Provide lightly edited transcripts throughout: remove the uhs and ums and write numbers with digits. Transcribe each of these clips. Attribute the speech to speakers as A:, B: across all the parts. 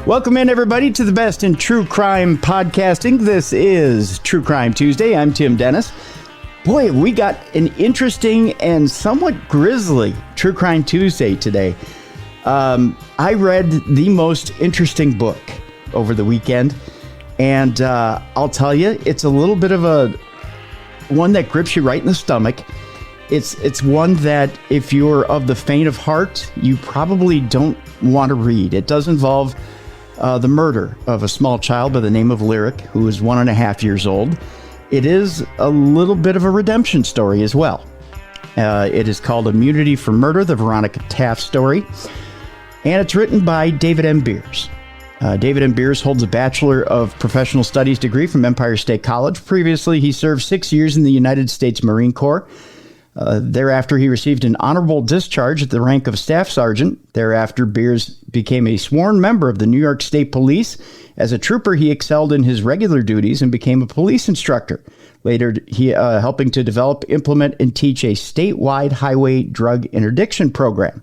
A: Welcome in, everybody, to the best in true crime podcasting. This is True Crime Tuesday. I'm Tim Dennis. Boy, we got an interesting and somewhat grisly True Crime Tuesday today. I read the most interesting book over the weekend, and I'll tell you, it's a little bit of a one that grips you right in the stomach. It's one that, if you're of the faint of heart, you probably don't want to read. It does involve the murder of a small child by the name of Lyric, who is 1.5 years old. It is a little bit of a redemption story as well. It is called Immunity for Murder, the Veronica Taft story. And it's written by David M. Beers. David M. Beers holds a Bachelor of Professional Studies degree from Empire State College. Previously, he served 6 years in the United States Marine Corps. Thereafter, he received an honorable discharge at the rank of Staff Sergeant. Thereafter, Beers became a sworn member of the New York State Police. As a trooper, he excelled in his regular duties and became a police instructor. Later, he helping to develop, implement, and teach a statewide highway drug interdiction program.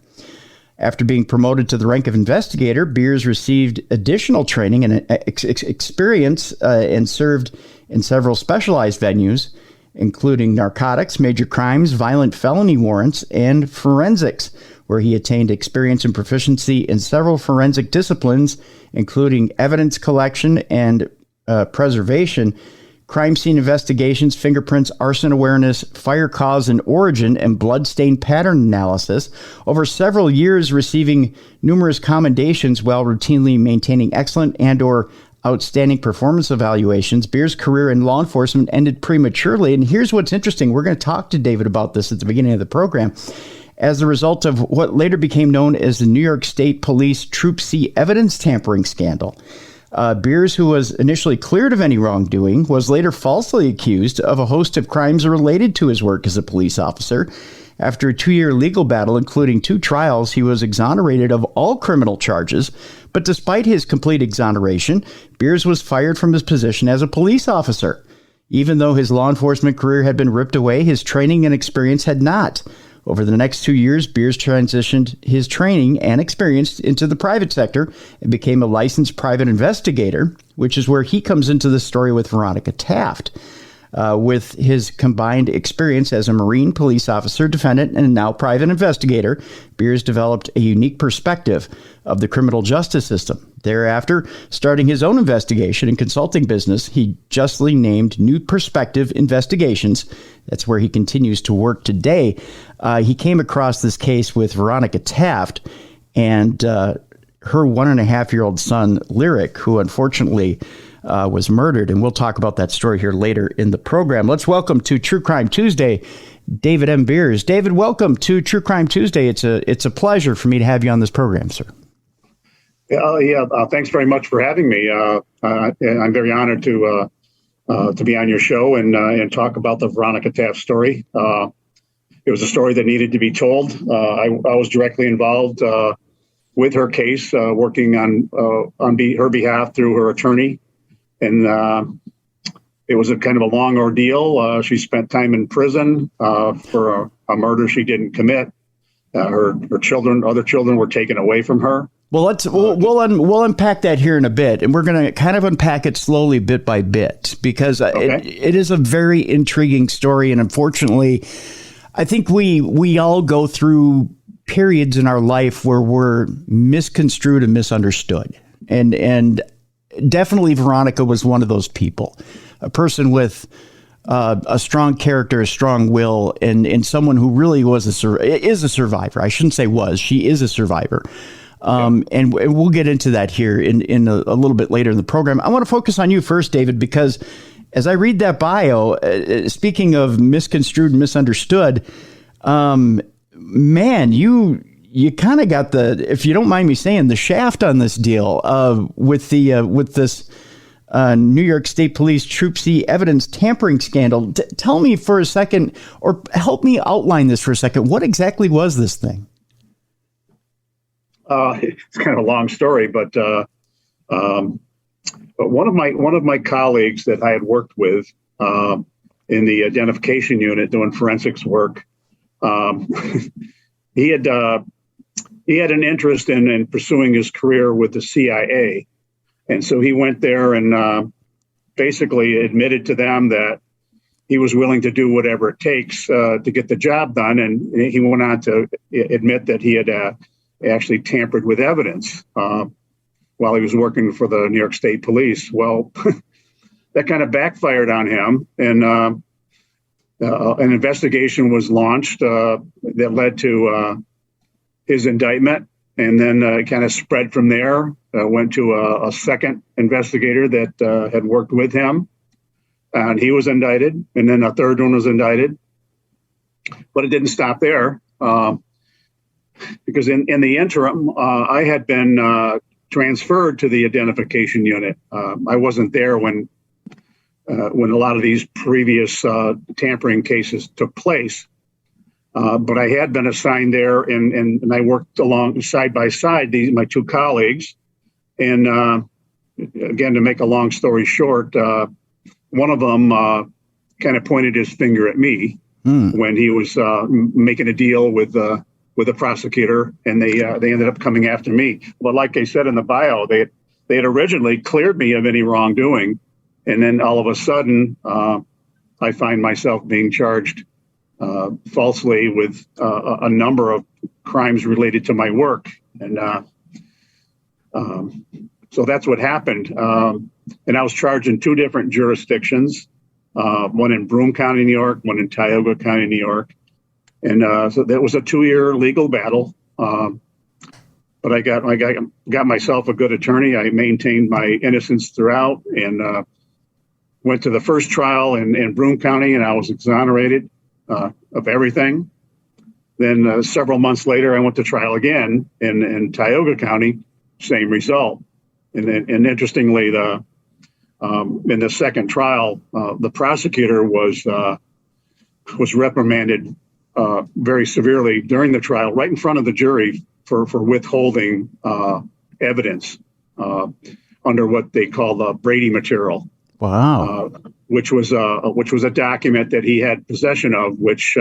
A: After being promoted to the rank of investigator, Beers received additional training and experience and served in several specialized venues, including narcotics, major crimes, violent felony warrants, and forensics, where he attained experience and proficiency in several forensic disciplines, including evidence collection and preservation, crime scene investigations, fingerprints, arson awareness, fire cause and origin, and bloodstain pattern analysis. Over several years, receiving numerous commendations while routinely maintaining excellent and/or outstanding performance evaluations, Beers' career in law enforcement ended prematurely. And here's what's interesting. We're going to talk to David about this at the beginning of the program. As a result of what later became known as the New York State Police Troop C evidence tampering scandal. Beers, who was initially cleared of any wrongdoing, was later falsely accused of a host of crimes related to his work as a police officer. After a 2-year legal battle, including 2 trials, he was exonerated of all criminal charges. But despite his complete exoneration, Beers was fired from his position as a police officer. Even though his law enforcement career had been ripped away, his training and experience had not. Over the next 2 years, Beers transitioned his training and experience into the private sector and became a licensed private investigator, which is where he comes into the story with Veronica Taft. With his combined experience as a Marine police officer, defendant, and now private investigator, Beers developed a unique perspective of the criminal justice system. Thereafter, starting his own investigation and consulting business, he justly named New Perspective Investigations. That's where he continues to work today. He came across this case with Veronica Taft and her 1.5-year-old son, Lyric, who unfortunately was murdered, and we'll talk about that story here later in the program. Let's welcome to True Crime Tuesday, David M. Beers. David, welcome to True Crime Tuesday. It's a pleasure for me to have you on this program, sir.
B: Thanks very much for having me. I'm very honored to be on your show and talk about the Veronica Taft story. It was a story that needed to be told. I was directly involved with her case, working on her behalf through her attorney. And it was a kind of a long ordeal. She spent time in prison for a murder she didn't commit. Her other children were taken away from her.
A: Well, we'll unpack that here in a bit, and we're going to kind of unpack it slowly, bit by bit, because it is a very intriguing story. And unfortunately, I think we all go through periods in our life where we're misconstrued and misunderstood, and definitely Veronica was one of those people, a person with a strong character, a strong will, and someone who really is a survivor. I shouldn't say was. She is a survivor. And we'll get into that here in a little bit later in the program. I want to focus on you first, David, because as I read that bio, speaking of misconstrued and misunderstood, man, you kind of got if you don't mind me saying, the shaft on this deal with this New York State Police Troop C evidence tampering scandal. Tell me for a second, or help me outline this for a second. What exactly was this thing?
B: It's kind of a long story, but one of my colleagues that I had worked with in the identification unit doing forensics work, he had an interest in pursuing his career with the CIA, And so he went there and basically admitted to them that he was willing to do whatever it takes to get the job done. And he went on to admit that he had actually tampered with evidence while he was working for the New York State Police. Well, that kind of backfired on him, and an investigation was launched that led to his indictment, and then it kind of spread from there. Went to a second investigator that had worked with him, and he was indicted, and then a third one was indicted. But it didn't stop there, because in the interim, I had been transferred to the identification unit. I wasn't there when a lot of these previous tampering cases took place. But I had been assigned there, and I worked along side by side my two colleagues. And again, to make a long story short, one of them kind of pointed his finger at me when he was making a deal with a prosecutor, and they ended up coming after me. But like I said in the bio, they had originally cleared me of any wrongdoing. And then all of a sudden, I find myself being charged falsely with a number of crimes related to my work. And so that's what happened. And I was charged in two different jurisdictions, one in Broome County, New York, one in Tioga County, New York. And so that was a 2-year legal battle. But I got myself a good attorney. I maintained my innocence throughout, and went to the first trial in Broome County, and I was exonerated of everything. Then several months later, I went to trial again in Tioga County, same result. And interestingly, in the second trial, the prosecutor was reprimanded very severely during the trial, right in front of the jury, for withholding evidence under what they call the Brady material.
A: Wow.
B: Which was a document that he had possession of, which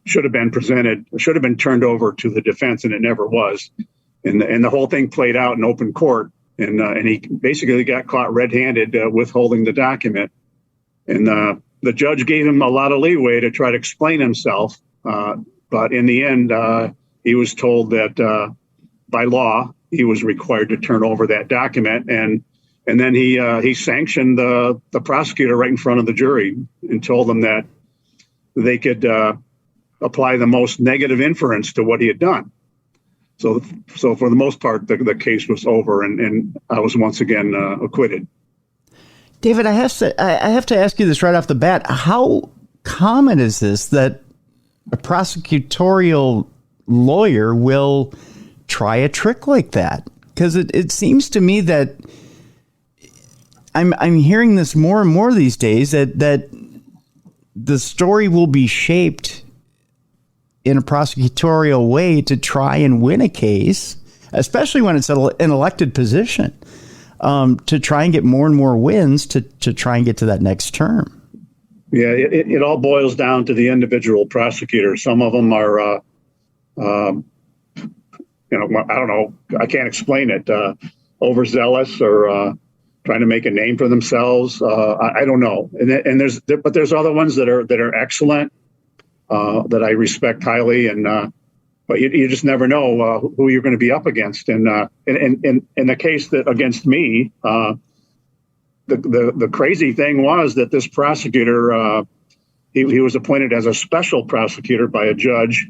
B: should have been turned over to the defense, and it never was. And the whole thing played out in open court, and he basically got caught red-handed withholding the document. And the judge gave him a lot of leeway to try to explain himself, but in the end, he was told that by law he was required to turn over that document, and then he sanctioned the prosecutor right in front of the jury and told them that they could apply the most negative inference to what he had done. So for the most part, the case was over, and I was once again acquitted.
A: David, I have to ask you this right off the bat. How common is this that a prosecutorial lawyer will try a trick like that? Because it seems to me that I'm hearing this more and more these days, that the story will be shaped in a prosecutorial way to try and win a case, especially when it's an elected position, to try and get more and more wins to try and get to that next term.
B: Yeah, it all boils down to the individual prosecutor. Some of them are, I don't know, I can't explain it, overzealous or trying to make a name for themselves. I don't know. And there's other ones that are excellent, that I respect highly, but you just never know who you're going to be up against. And in the case that against me, the crazy thing was that this prosecutor, he was appointed as a special prosecutor by a judge,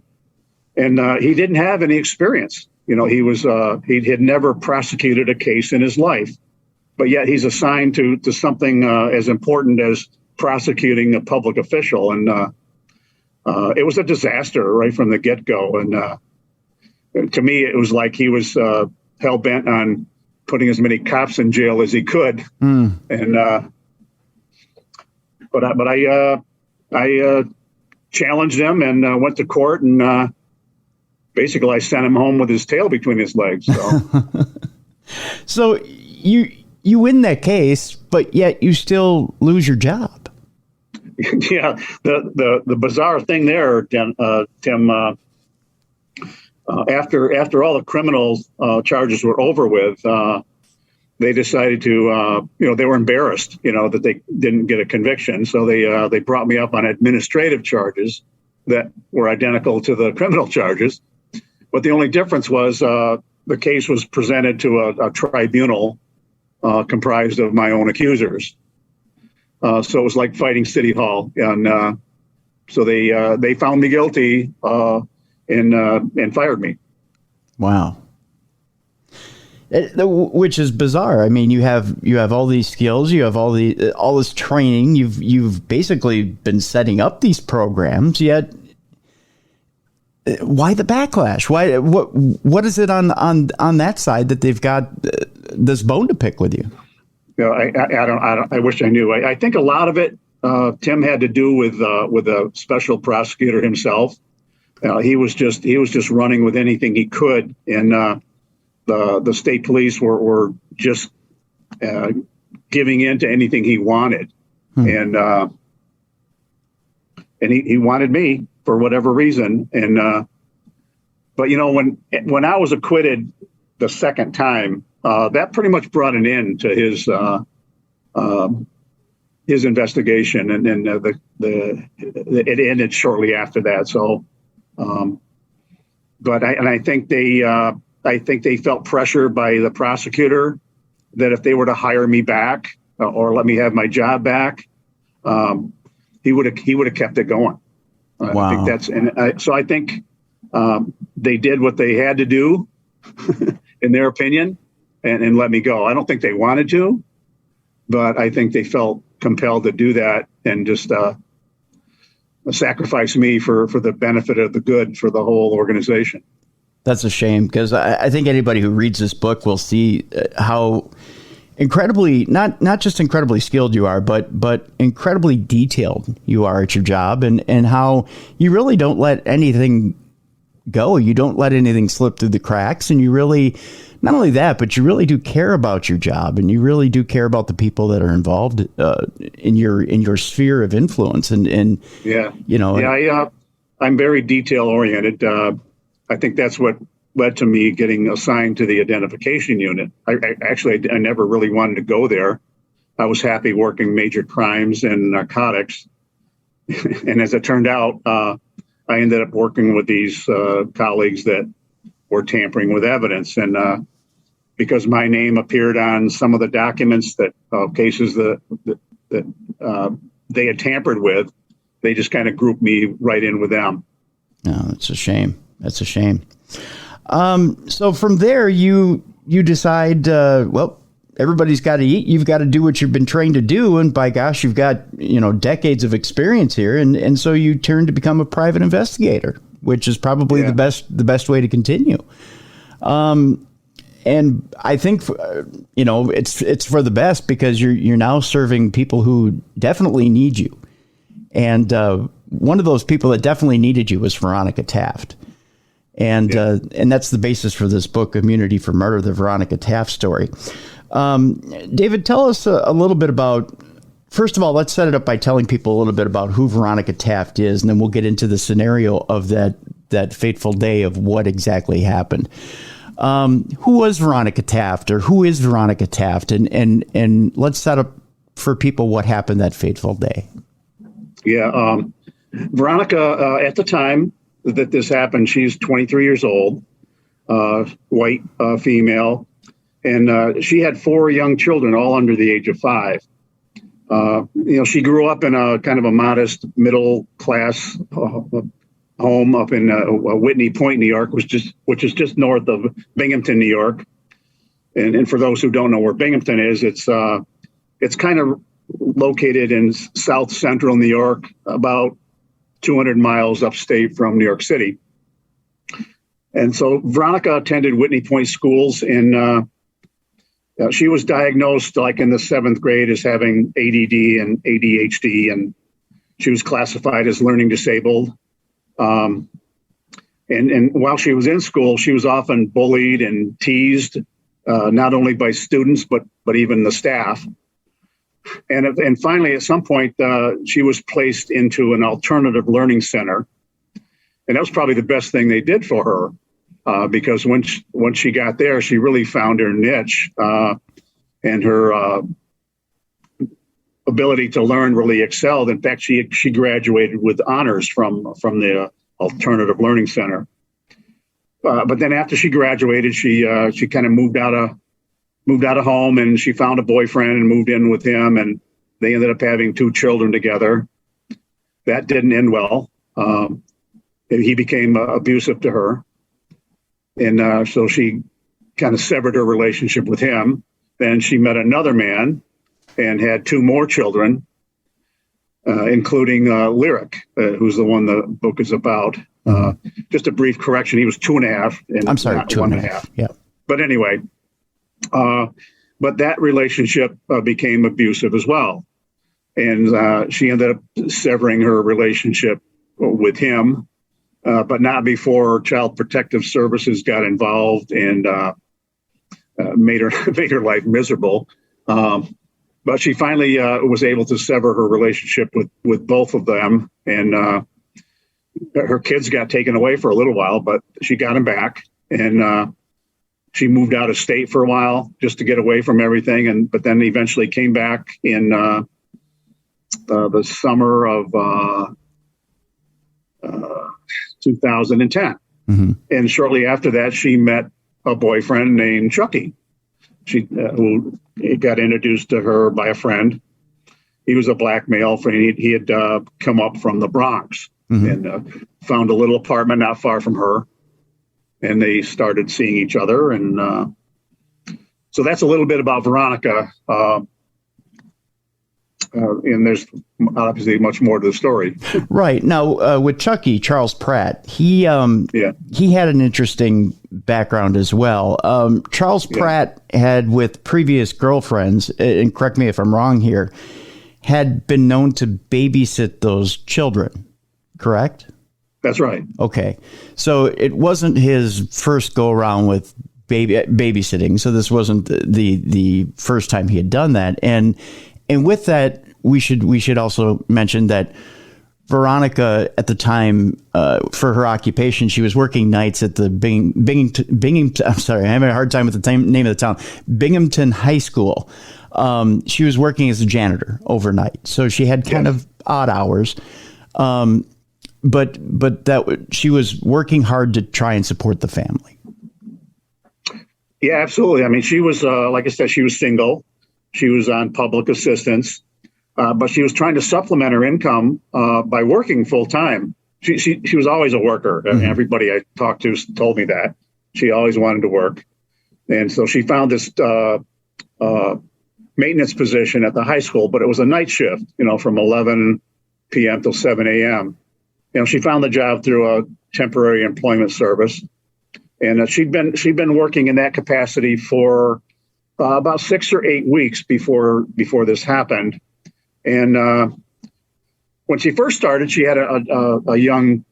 B: and he didn't have any experience. He had never prosecuted a case in his life, but yet he's assigned to something as important as prosecuting a public official. And it was a disaster right from the get-go. And to me, it was like he was hell-bent on putting as many cops in jail as he could. And but I challenged him and went to court, and basically I sent him home with his tail between his legs. So,
A: so you win that case, but yet you still lose your job. Yeah,
B: the bizarre thing there, Tim, After all the criminal charges were over with, they decided to, they were embarrassed, that they didn't get a conviction. So they brought me up on administrative charges that were identical to the criminal charges. But the only difference was the case was presented to a tribunal comprised of my own accusers. So it was like fighting City Hall. And so they found me guilty and fired me.
A: Wow. Which is bizarre. I mean, you have all these skills, you have all this training. You've basically been setting up these programs. Yet, why the backlash? Why? What is it on that side that they've got this bone to pick with you?
B: I wish I knew. I think a lot of it, Tim, had to do with a special prosecutor himself. He was just running with anything he could, and the state police were just giving in to anything he wanted, and he wanted me for whatever reason. And but when I was acquitted the second time, that pretty much brought an end to his investigation, and then it ended shortly after that. So, but I think they felt pressure by the prosecutor that if they were to hire me back or let me have my job back, he would have kept it going.
A: Wow.
B: I think so I think they did what they had to do, in their opinion, and let me go. I don't think they wanted to, but I think they felt compelled to do that and just sacrifice me for the benefit of the good for the whole organization.
A: That's a shame, because I think anybody who reads this book will see how incredibly, not just incredibly skilled you are, but incredibly detailed you are at your job, and how you really don't let anything go. You don't let anything slip through the cracks, and you really, not only that, but you really do care about your job, and you really do care about the people that are involved in your sphere of influence. And I'm very detail oriented. I think that's what led to me getting assigned to the identification unit. I never really wanted to go there. I was happy working major crimes and narcotics. And as it turned out, I ended up working with these colleagues that were tampering with evidence. And because my name appeared on some of the documents that cases that they had tampered with, they just kind of grouped me right in with them. No, that's a shame. That's a shame. So from there, you decide, well, everybody's got to eat. You've got to do what you've been trained to do. And by gosh, you've got, decades of experience here. And so you turn to become a private investigator, which is probably the best way to continue. And I think, it's for the best, because you're now serving people who definitely need you. And one of those people that definitely needed you was Veronica Taft. And that's the basis for this book, Immunity for Murder, the Veronica Taft story. David, tell us a little bit about, first of all, let's set it up by telling people a little bit about who Veronica Taft is, and then we'll get into the scenario of that fateful day of what exactly happened. Who was Veronica Taft, or who is Veronica Taft? And let's set up for people what happened that fateful day.
B: Yeah. Veronica, at the time that this happened, she's 23 years old, white female, and she had 4 young children, all under the age of 5. She grew up in a kind of a modest middle class home up in Whitney Point, New York, which is just north of Binghamton, New York. And for those who don't know where Binghamton is, it's kind of located in south central New York, about 200 miles upstate from New York City. And so Veronica attended Whitney Point schools, and she was diagnosed like in the 7th grade as having ADD and ADHD, and she was classified as learning disabled. And while she was in school, she was often bullied and teased, not only by students, but even the staff. And finally, at some point, she was placed into an alternative learning center. And that was probably the best thing they did for her. because once she got there, she really found her niche, and her ability to learn really excelled. In fact, she graduated with honors from the Alternative Learning Center. But then after she graduated, she kind of moved out of home, and she found a boyfriend and moved in with him, and they ended up having 2 children together. That didn't end well. He became abusive to her, and so she kind of severed her relationship with him. Then she met another man and had 2 more children, including Lyric, who's the one the book is about. Just a brief correction. He was 2.5. And
A: I'm sorry, 2.5. Yeah.
B: But anyway, but that relationship became abusive as well. And she ended up severing her relationship with him, but not before Child Protective Services got involved and made her life miserable. But she finally was able to sever her relationship with both of them, and her kids got taken away for a little while, but she got them back, and she moved out of state for a while just to get away from everything, but then eventually came back in the summer of 2010. Mm-hmm. And shortly after that, she met a boyfriend named Chucky. Who got introduced to her by a friend. He was a black male friend. He had come up from the Bronx, mm-hmm. and found a little apartment not far from her, and they started seeing each other. And so that's a little bit about Veronica. And there's obviously much more to the story.
A: Right. Now, with Chucky, Charles Pratt, he had an interesting background as well. Charles Pratt had, with previous girlfriends, and correct me if I'm wrong here, had been known to babysit those children, correct?
B: That's right. Okay.
A: So it wasn't his first go around with babysitting. So this wasn't the first time he had done that. And with that, we should also mention that Veronica, at the time, for her occupation, she was working nights at the Binghamton. I'm sorry, I'm having a hard time with the name of the town. Binghamton High School. She was working as a janitor overnight, so she had kind of odd hours. But that she was working hard to try and support the family.
B: Yeah, absolutely. I mean, she was, like I said, she was single. She was on public assistance, but she was trying to supplement her income by working full time. She was always a worker. Mm-hmm. Everybody I talked to told me that. She always wanted to work. And so she found this maintenance position at the high school, but it was a night shift, from 11 p.m. till 7 a.m. She found the job through a temporary employment service. And she'd been working in that capacity for about 6 or 8 weeks before this happened. And when she first started, she had a young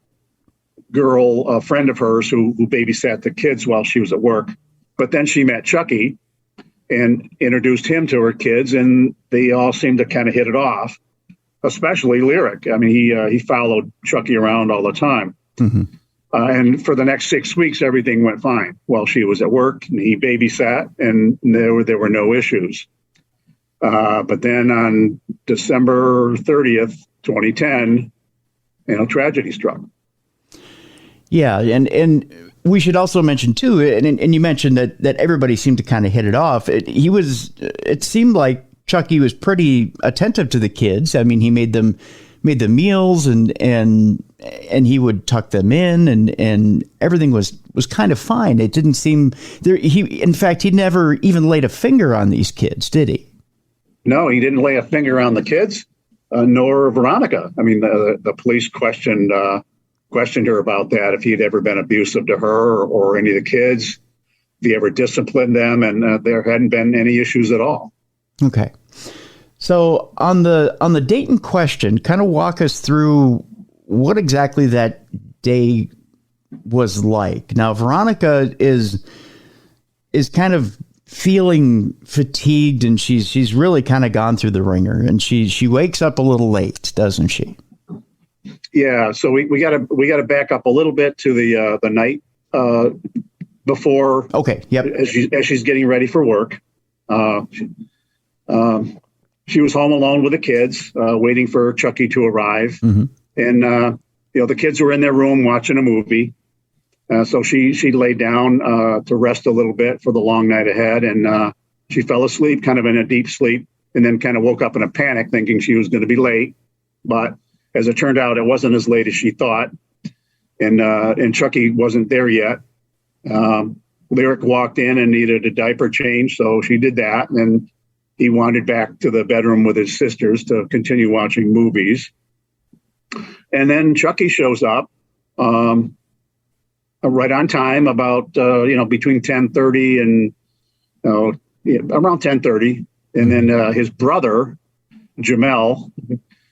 B: girl, a friend of hers, who babysat the kids while she was at work. But then she met Chucky and introduced him to her kids, and they all seemed to kind of hit it off, especially Lyric. I mean, he followed Chucky around all the time. Mm-hmm. And for the next 6 weeks, everything went fine while she was at work, and he babysat, and there were no issues. But then on December 30th, 2010, tragedy struck.
A: Yeah, and we should also mention too, and you mentioned that everybody seemed to kind of hit it off. It seemed like Chucky was pretty attentive to the kids. I mean, he made them meals, and he would tuck them in, and everything was kind of fine. It didn't seem there. In fact, he never even laid a finger on these kids, did he?
B: No, he didn't lay a finger on the kids, nor Veronica. I mean, the police questioned her about that, if he had ever been abusive to her or any of the kids, if he ever disciplined them, and there hadn't been any issues at all.
A: Okay. So on the date in question, kind of walk us through what exactly that day was like. Now, Veronica is kind of feeling fatigued, and she's really kind of gone through the ringer, and she wakes up a little late, doesn't she? Yeah.
B: So we got to back up a little bit to the night before.
A: Okay. Yep.
B: As she's getting ready for work. She was home alone with the kids, waiting for Chucky to arrive.
A: Mm-hmm.
B: And, the kids were in their room watching a movie. So she laid down to rest a little bit for the long night ahead. And she fell asleep, kind of in a deep sleep, and then kind of woke up in a panic thinking she was going to be late. But as it turned out, it wasn't as late as she thought. And Chucky wasn't there yet. Lyric walked in and needed a diaper change. So she did that. And he wandered back to the bedroom with his sisters to continue watching movies. And then Chucky shows up right on time, about, between 10:30 and around 10:30. And then his brother, Jamel,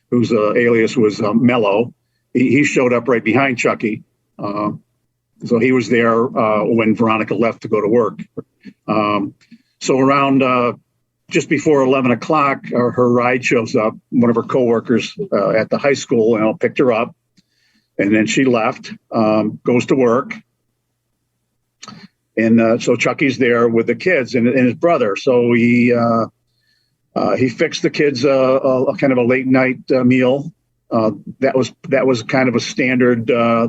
B: whose alias was Mello, he showed up right behind Chucky. So he was there when Veronica left to go to work. So around just before 11 o'clock, her ride shows up. One of her coworkers at the high school picked her up. And then she left, goes to work. And so Chucky's there with the kids and his brother. So he fixed the kids a kind of a late night meal. That was kind of a standard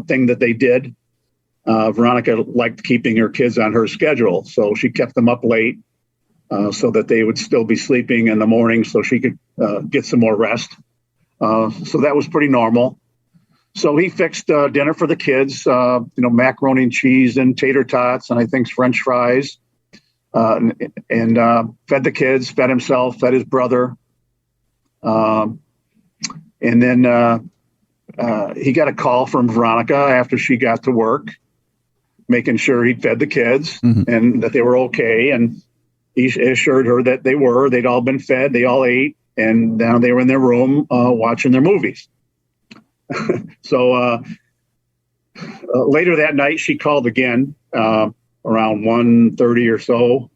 B: thing that they did. Veronica liked keeping her kids on her schedule, so she kept them up late so that they would still be sleeping in the morning, so she could get some more rest. So that was pretty normal. So he fixed dinner for the kids, macaroni and cheese and tater tots, and I think French fries, and fed the kids, fed himself, fed his brother. And then he got a call from Veronica after she got to work, making sure he'd fed the kids and that they were okay. And he assured her that they'd all been fed, they all ate, and now they were in their room watching their movies. So later that night, she called again around 1:30 or so.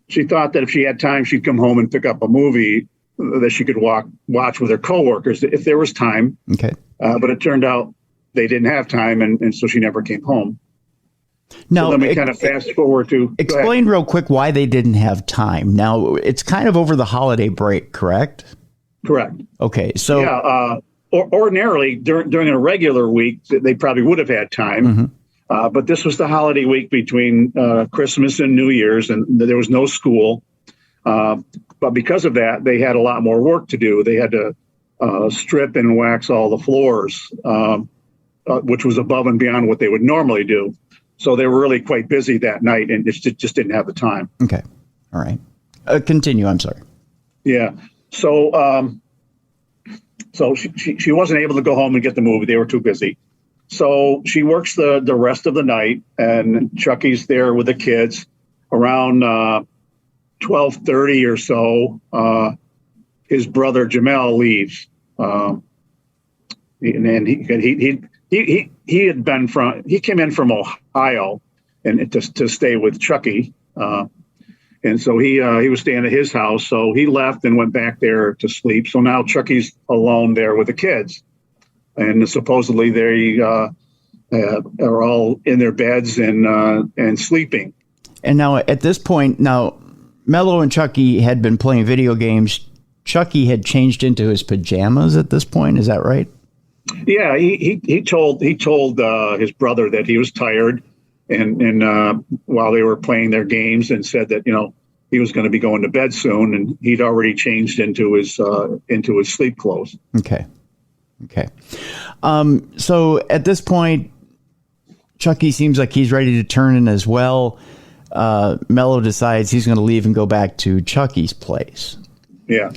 B: She thought that if she had time, she'd come home and pick up a movie that she could watch with her coworkers if there was time.
A: Okay.
B: But it turned out they didn't have time, and so she never came home.
A: Now,
B: so then we kind of fast forward to...
A: Explain real quick why they didn't have time. Now, it's kind of over the holiday break, correct?
B: Correct.
A: Okay, so...
B: Yeah, ordinarily, during a regular week, they probably would have had time. But this was the holiday week between Christmas and New Year's, and there was no school. But because of that, they had a lot more work to do. They had to strip and wax all the floors, which was above and beyond what they would normally do. So they were really quite busy that night and just didn't have the time.
A: Okay. All right. Continue. I'm sorry.
B: Yeah. So she wasn't able to go home and get the movie. They were too busy. So she works the rest of the night, and Chucky's there with the kids around 12:30 or so. His brother Jamel leaves, and he came in from Ohio and to stay with Chucky, and so he was staying at his house. So he left and went back there to sleep. So now Chucky's alone there with the kids, and supposedly they are all in their beds and sleeping.
A: And now at this point, Mello and Chucky had been playing video games. Chucky had changed into his pajamas at this point. Is that right?
B: Yeah, he told his brother that he was tired, and while they were playing their games, and said that he was going to be going to bed soon, and he'd already changed into his sleep clothes.
A: Okay. So at this point, Chucky seems like he's ready to turn in as well. Mello decides he's going to leave and go back to Chucky's place.
B: Yeah.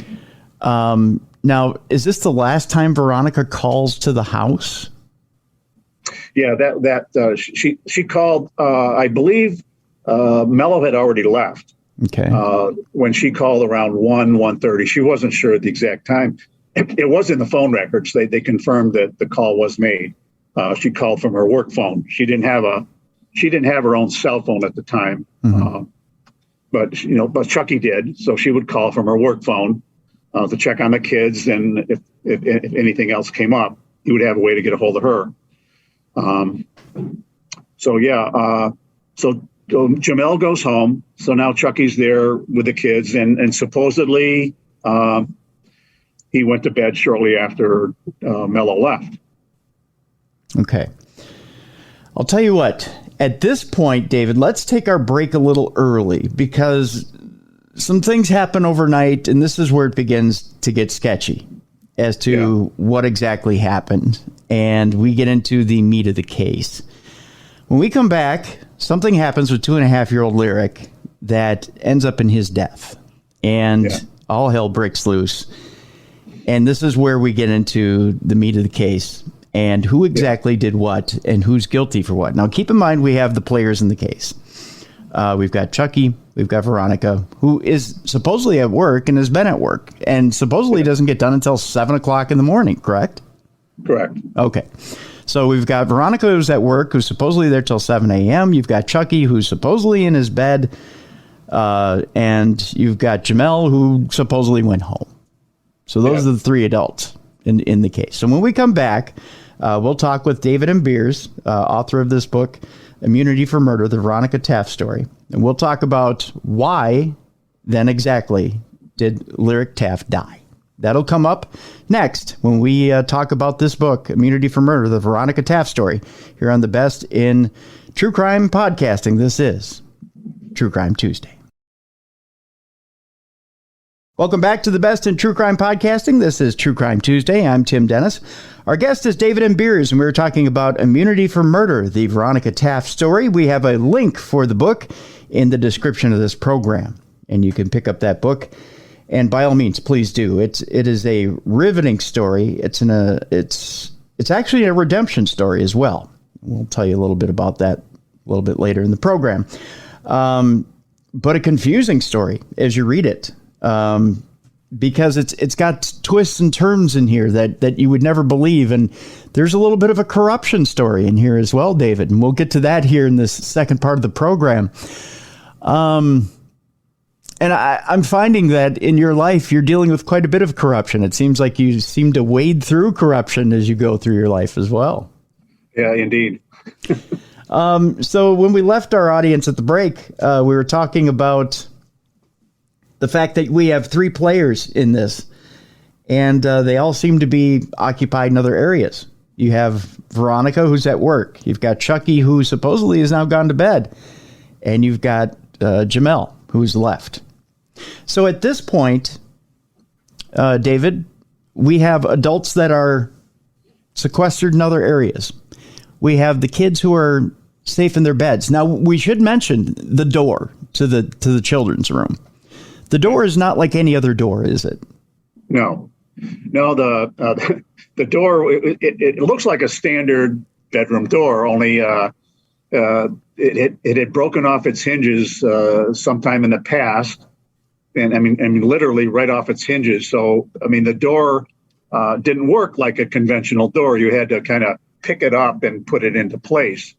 A: Now, is this the last time Veronica calls to the house?
B: Yeah, she called. I believe Mello had already left.
A: Okay.
B: When she called around 1:30, she wasn't sure at the exact time. It was in the phone records. They confirmed that the call was made. She called from her work phone. She didn't have her own cell phone at the time. But Chucky did. So she would call from her work phone to check on the kids, and if anything else came up, he would have a way to get a hold of her. Jamel goes home. So now Chucky's there with the kids, and supposedly he went to bed shortly after Mello left.
A: Okay. I'll tell you what. At this point, David, let's take our break a little early because some things happen overnight, and this is where it begins to get sketchy as to what exactly happened. And we get into the meat of the case. When we come back, something happens with 2.5-year-old Lyric that ends up in his death. And all hell breaks loose. And this is where we get into the meat of the case and who exactly did what and who's guilty for what. Now, keep in mind, we have the players in the case. We've got Chucky. We've got Veronica, who is supposedly at work and has been at work and supposedly doesn't get done until 7 o'clock in the morning, correct?
B: Correct.
A: Okay. So we've got Veronica, who's at work, who's supposedly there till 7 a.m. You've got Chucky, who's supposedly in his bed. And you've got Jamel, who supposedly went home. So those are the three adults in the case. So when we come back, we'll talk with David M. Beers, author of this book, Immunity for Murder, the Veronica Taft story. And we'll talk about why then exactly did Lyric Taft die. That'll come up next when we talk about this book, Immunity for Murder, the Veronica Taft story, here on the Best in True Crime Podcasting. This is True Crime Tuesday. Welcome back to the Best in True Crime Podcasting. This is True Crime Tuesday. I'm Tim Dennis. Our guest is David M. Beers, and we're talking about Immunity for Murder, the Veronica Taft story. We have a link for the book in the description of this program, and you can pick up that book. And by all means, please do. It is a riveting story. It's actually a redemption story as well. We'll tell you a little bit about that a little bit later in the program. But a confusing story as you read it. Because it's got twists and turns in here that you would never believe. And there's a little bit of a corruption story in here as well, David. And we'll get to that here in this second part of the program. And I'm finding that in your life, you're dealing with quite a bit of corruption. It seems like you seem to wade through corruption as you go through your life as well.
B: Yeah, indeed.
A: So when we left our audience at the break, we were talking about the fact that we have three players in this, and they all seem to be occupied in other areas. You have Veronica, who's at work. You've got Chucky, who supposedly has now gone to bed. And you've got Jamel, who's left. So at this point, David, we have adults that are sequestered in other areas. We have the kids who are safe in their beds. Now, we should mention the door to the children's room. The door is not like any other door, is it?
B: No. The door, it looks like a standard bedroom door, only it had broken off its hinges sometime in the past. And I mean, literally right off its hinges. So, I mean, the door didn't work like a conventional door. You had to kind of pick it up and put it into place.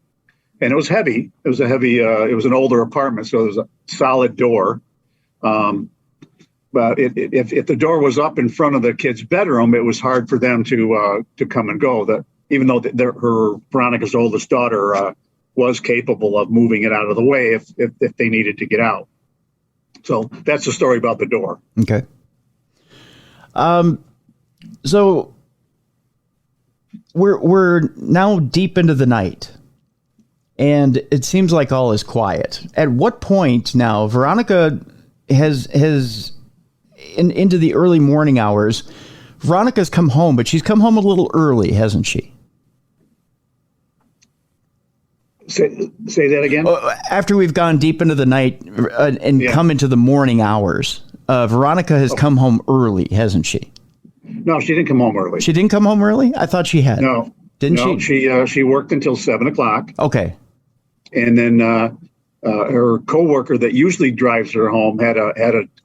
B: And it was heavy. It was it was an older apartment, so it was a solid door. But if the door was up in front of the kid's bedroom, it was hard for them to come and go. Even though Veronica's oldest daughter was capable of moving it out of the way if they needed to get out. So that's the story about the door.
A: Okay. So we're now deep into the night, and it seems like all is quiet. At what point now, Veronica has into the early morning hours, Veronica's come home, but she's come home a little early, hasn't she?
B: Say that again?
A: After we've gone deep into the night and come into the morning hours, Veronica has come home early, hasn't she?
B: No, she didn't come home early.
A: She didn't come home early? I thought she had.
B: No.
A: Didn't she?
B: She worked until 7 o'clock.
A: Okay.
B: And then her coworker that usually drives her home had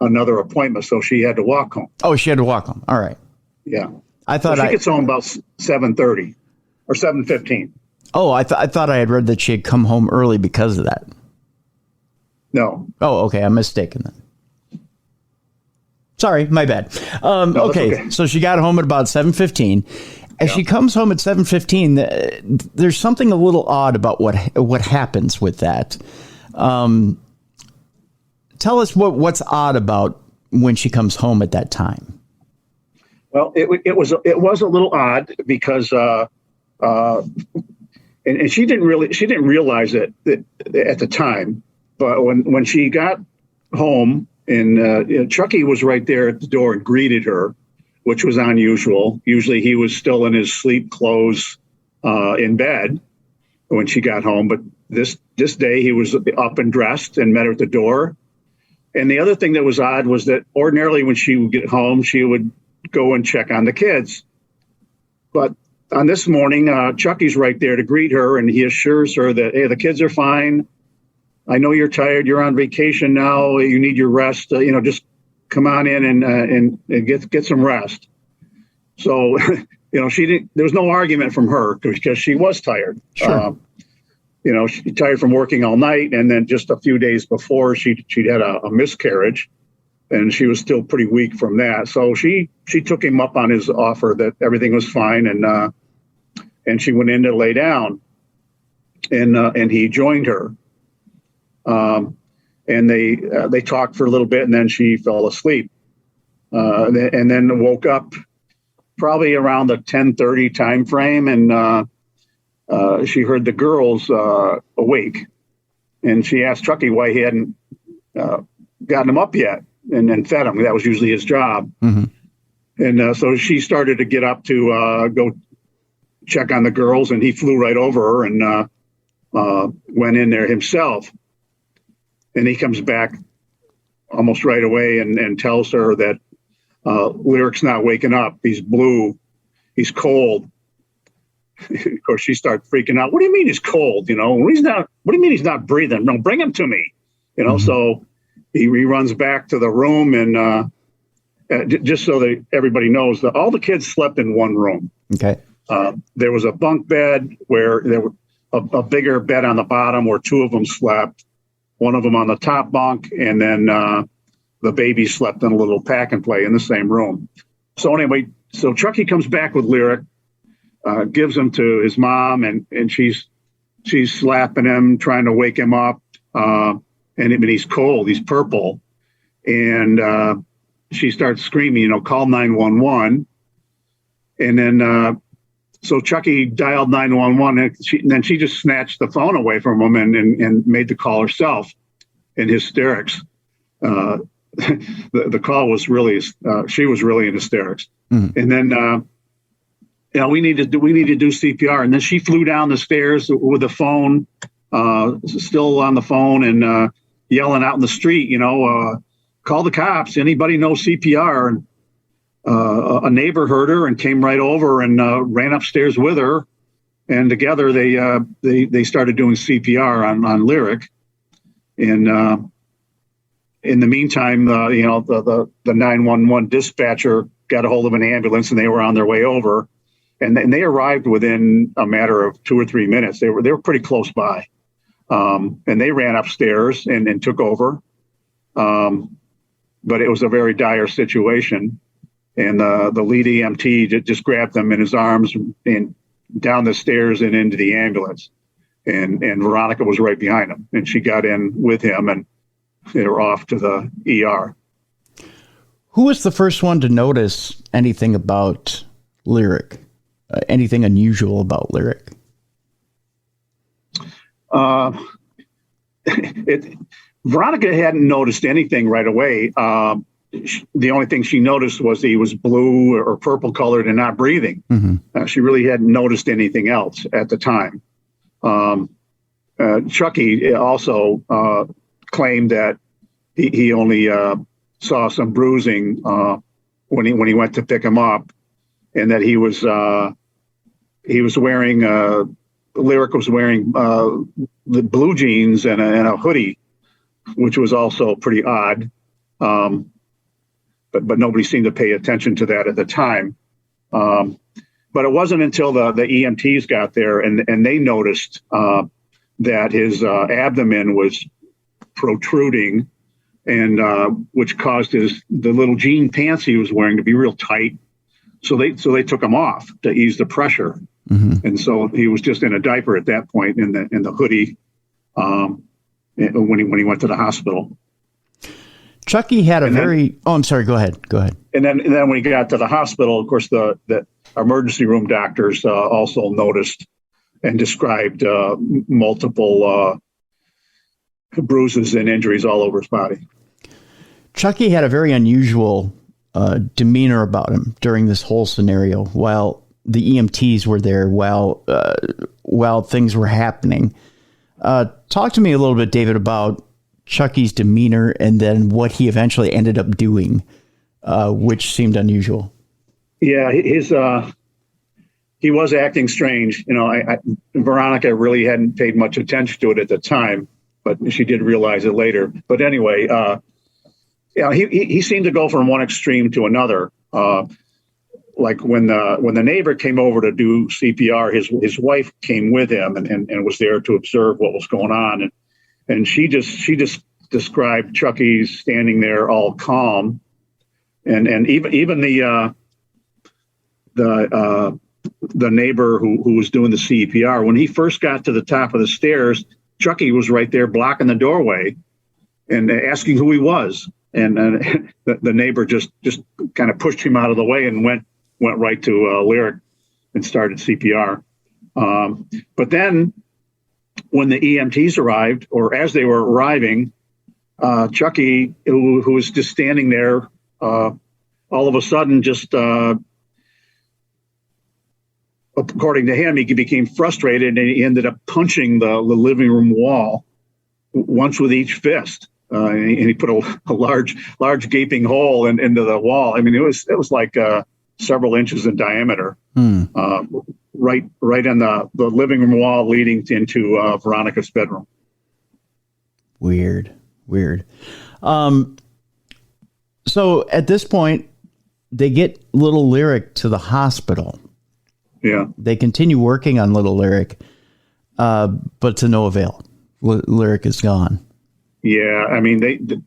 B: another appointment, so she had to walk home.
A: Oh, she had to walk home. All right.
B: Yeah.
A: I thought
B: she gets home about 7:30 or 7:15.
A: Oh, I thought I had read that she had come home early because of that.
B: No.
A: Oh, okay. I'm mistaken then. Sorry, my bad. Okay, so she got home at about 7:15. As she comes home at 7:15, there's something a little odd about what happens with that. Tell us what's odd about when she comes home at that time.
B: Well, it was a little odd because and she didn't realize it at the time, but when she got home and Chucky was right there at the door and greeted her, which was unusual. Usually he was still in his sleep clothes in bed when she got home, but this day he was up and dressed and met her at the door. And the other thing that was odd was that ordinarily when she would get home, she would go and check on the kids. But on this morning, Chucky's right there to greet her, and he assures her that, hey, the kids are fine. I know you're tired. You're on vacation now. You need your rest. Just come on in and get some rest. So, she didn't. There was no argument from her because she was tired.
A: Sure.
B: She's tired from working all night, and then just a few days before, she'd had a miscarriage, and she was still pretty weak from that. So she took him up on his offer that everything was fine, and she went in to lay down, and he joined her, and they talked for a little bit, and then she fell asleep, and then woke up probably around the 10:30 time frame, and she heard the girls awake, and she asked Chucky why he hadn't gotten them up yet and fed them. That was usually his job.
A: Mm-hmm.
B: And so she started to get up to go check on the girls, and he flew right over her and went in there himself. And he comes back almost right away and tells her that Lyric's not waking up. He's blue. He's cold. Of course, she started freaking out. What do you mean he's cold? He's not. What do you mean he's not breathing? No, bring him to me.
A: Mm-hmm.
B: So he runs back to the room, and just so that everybody knows that all the kids slept in one room.
A: Okay.
B: There was a bunk bed where there was a bigger bed on the bottom where two of them slept, one of them on the top bunk, and then the baby slept in a little pack and play in the same room. So anyway, so Chucky comes back with Lyric. Gives him to his mom, and she's slapping him, trying to wake him up. And he's cold, he's purple. And she starts screaming, call 911. And then, so Chucky dialed 911, and then she just snatched the phone away from him and made the call herself in hysterics. The call was really, she was really in hysterics. Mm-hmm. And then, we need to do CPR. And then she flew down the stairs with the phone, still on the phone, and yelling out in the street, call the cops. Anybody know CPR? And a neighbor heard her and came right over and ran upstairs with her. And together they started doing CPR on Lyric. And in the meantime, the 911 dispatcher got a hold of an ambulance, and they were on their way over. And they arrived within a matter of 2 or 3 minutes. They were pretty close by, and they ran upstairs and took over. But it was a very dire situation, and the lead EMT just grabbed them in his arms and down the stairs and into the ambulance. And Veronica was right behind him, and she got in with him, and they were off to the ER.
A: Who was the first one to notice anything about Lyric? Anything unusual about Lyric?
B: Veronica hadn't noticed anything right away. The only thing she noticed was he was blue or purple colored and not breathing. Mm-hmm. She really hadn't noticed anything else at the time. Chucky also claimed that he only saw some bruising when he went to pick him up, and that he was wearing Lyric was wearing the blue jeans and a hoodie, which was also pretty odd. But nobody seemed to pay attention to that at the time. But it wasn't until the EMTs got there and they noticed that his abdomen was protruding, and which caused the little jean pants he was wearing to be real tight. they took him off to ease the pressure. Mm-hmm. And so he was just in a diaper at that point, in the hoodie, when he went to the hospital.
A: Chucky had I'm sorry, go ahead.
B: And then when he got to the hospital, of course, the emergency room doctors also noticed and described multiple bruises and injuries all over his body.
A: Chucky had a very unusual demeanor about him during this whole scenario while the EMTs were there, while things were happening. Talk to me a little bit, David, about Chucky's demeanor and then what he eventually ended up doing, which seemed unusual.
B: Yeah, he was acting strange. Veronica really hadn't paid much attention to it at the time, but she did realize it later. But anyway, he seemed to go from one extreme to another. Like when the neighbor came over to do CPR, his wife came with him and was there to observe what was going on. And she just described Chucky standing there all calm. And even the neighbor who was doing the CPR, when he first got to the top of the stairs, Chucky was right there blocking the doorway and asking who he was. And the neighbor just kind of pushed him out of the way and went right to Lyric and started CPR. But then when the EMTs arrived, or as they were arriving, Chucky, who was just standing there, all of a sudden, just according to him, he became frustrated and he ended up punching the living room wall once with each fist. And he put a large gaping hole into the wall. I mean, it was like several inches in diameter, right in the living room wall leading into Veronica's bedroom.
A: Weird. So at this point, they get little Lyric to the hospital.
B: Yeah.
A: They continue working on little Lyric, but to no avail. Lyric is gone.
B: Yeah, I mean,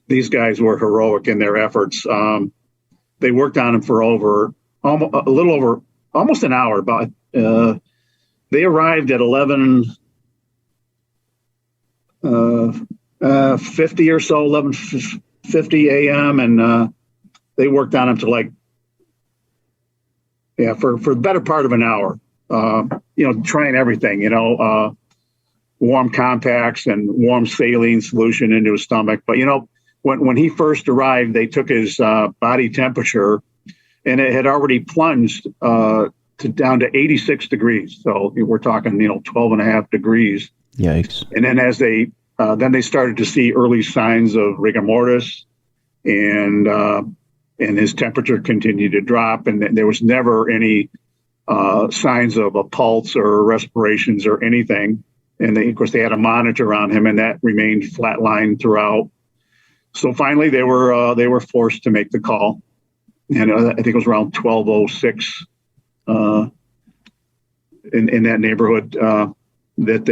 B: these guys were heroic in their efforts. They worked on him for almost an hour. But they arrived at 11:50 or so, 11:50 a.m. and they worked on him for the better part of an hour. Trying everything. Warm compacts and warm saline solution into his stomach. But, when he first arrived, they took his body temperature and it had already plunged down to 86 degrees. So we're talking, 12 and a half degrees.
A: Yikes.
B: And then as they started to see early signs of rigor mortis and his temperature continued to drop, and there was never any signs of a pulse or respirations or anything. And of course, they had a monitor on him, and that remained flatlined throughout. So finally, they were forced to make the call, and I think it was around 12:06 in that neighborhood that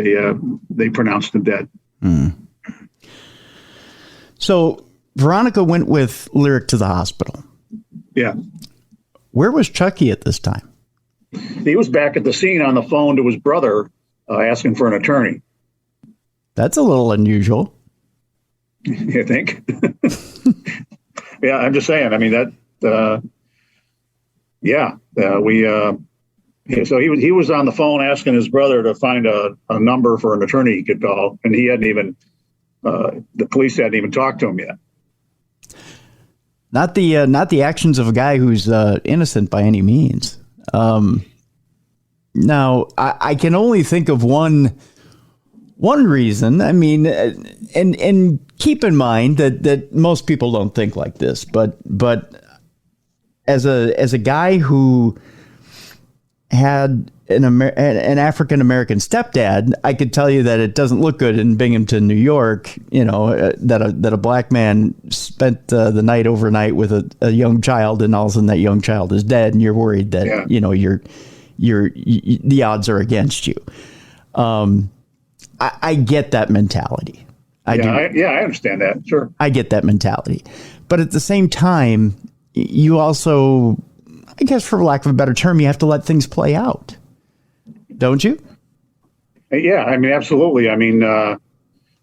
B: they pronounced him dead. Mm.
A: So Veronica went with Lyric to the hospital.
B: Yeah.
A: Where was Chucky at this time?
B: He was back at the scene on the phone to his brother, asking for an attorney.
A: That's a little unusual.
B: You think? Yeah, I'm just saying. I mean, so he was on the phone asking his brother to find a number for an attorney he could call, and he hadn't even, the police hadn't even talked to him yet.
A: Not the actions of a guy who's innocent by any means. Now, I can only think of one reason. I mean, and keep in mind that most people don't think like this, but as a guy who had an African American stepdad, I could tell you that it doesn't look good in Binghamton, New York. That a black man spent the night overnight with a young child, and all of a sudden that young child is dead, and you're worried that the odds are against you. I get that mentality. I understand that. Sure. I get that mentality. But at the same time, you also, I guess for lack of a better term, you have to let things play out, don't you?
B: Yeah, I mean, absolutely. I mean,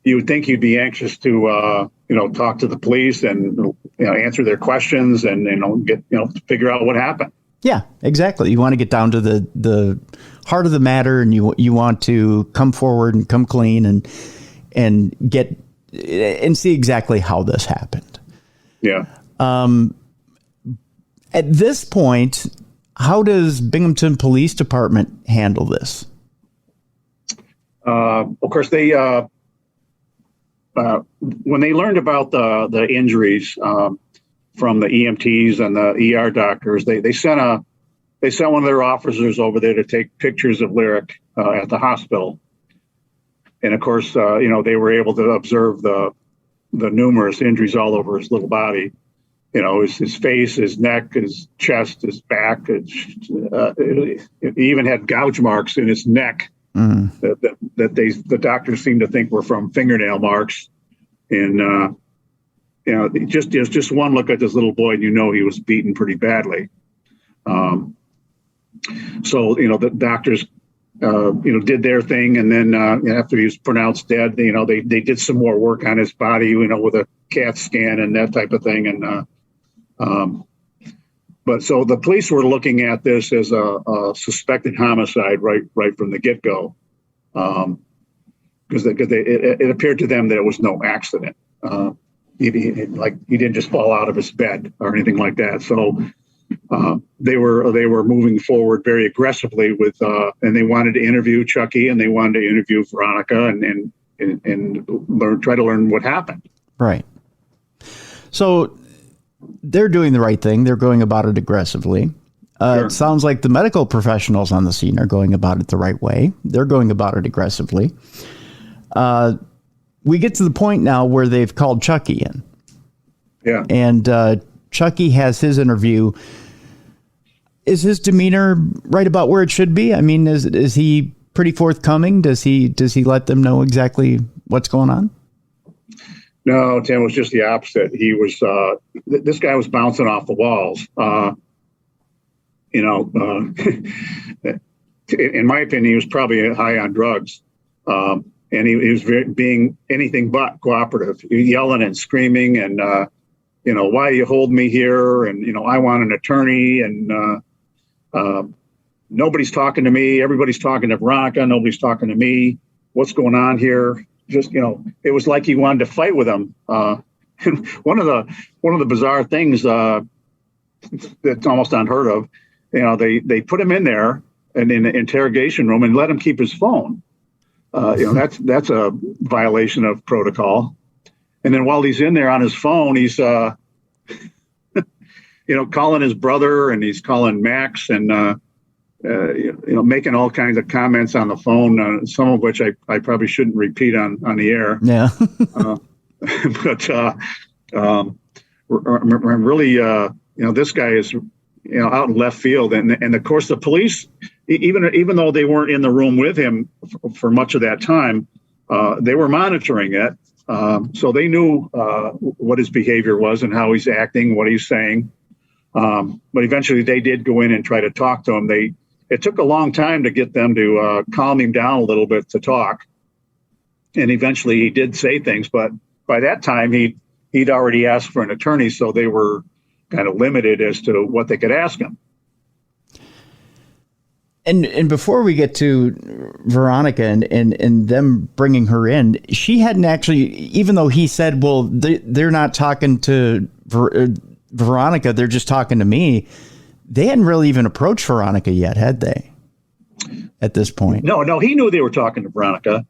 B: you would think you'd be anxious to, talk to the police and, answer their questions and, get, figure out what happened.
A: Yeah, exactly. You want to get down to the heart of the matter, and you want to come forward and come clean and get and see exactly how this happened.
B: Yeah.
A: At this point, how does Binghamton Police Department handle this?
B: Of course, they when they learned about the injuries from the EMTs and the ER doctors, they sent one of their officers over there to take pictures of Lyric at the hospital. And of course, they were able to observe the numerous injuries all over his little body. His face, his neck, his chest, his back. He even had gouge marks in his neck that the doctors seemed to think were from fingernail marks. And just one look at this little boy, and he was beaten pretty badly. So the doctors did their thing, and then after he was pronounced dead, they did some more work on his body, with a CAT scan and that type of thing, and. But so the police were looking at this as a suspected homicide right from the get-go, because it appeared to them that it was no accident. He didn't just fall out of his bed or anything like that. So they were moving forward very aggressively and they wanted to interview Chucky, and they wanted to interview Veronica and try to learn what happened.
A: Right. So they're doing the right thing. They're going about it aggressively. Sure. It sounds like the medical professionals on the scene are going about it the right way. They're going about it aggressively. We get to the point now where they've called Chucky in.
B: Yeah.
A: And Chucky has his interview. Is his demeanor right about where it should be? I mean, is he pretty forthcoming? Does he let them know exactly what's going on?
B: No, Tim, it was just the opposite. He was, this guy was bouncing off the walls. In my opinion, he was probably high on drugs. And he was being anything but cooperative, yelling and screaming and, why you hold me here? And, I want an attorney, and nobody's talking to me. Everybody's talking to Veronica. Nobody's talking to me. What's going on here? Just, it was like he wanted to fight with him. And one of the bizarre things that's almost unheard of, they put him in there and in the interrogation room and let him keep his phone. That's a violation of protocol. And then while he's in there on his phone, he's calling his brother, and he's calling Max, and making all kinds of comments on the phone, some of which I probably shouldn't repeat on the air.
A: Yeah.
B: Really, this guy is, out in left field. And of course, the police, even though they weren't in the room with him for much of that time, they were monitoring it. So they knew what his behavior was and how he's acting, what he's saying. But eventually they did go in and try to talk to him. It took a long time to get them to calm him down a little bit to talk. And eventually he did say things, but by that time he'd already asked for an attorney. So they were kind of limited as to what they could ask him.
A: And before we get to Veronica and them bringing her in, she hadn't actually, even though he said, well, they're not talking to Veronica, they're just talking to me. They hadn't really even approached Veronica yet, had they? At this point,
B: no, he knew they were talking to Veronica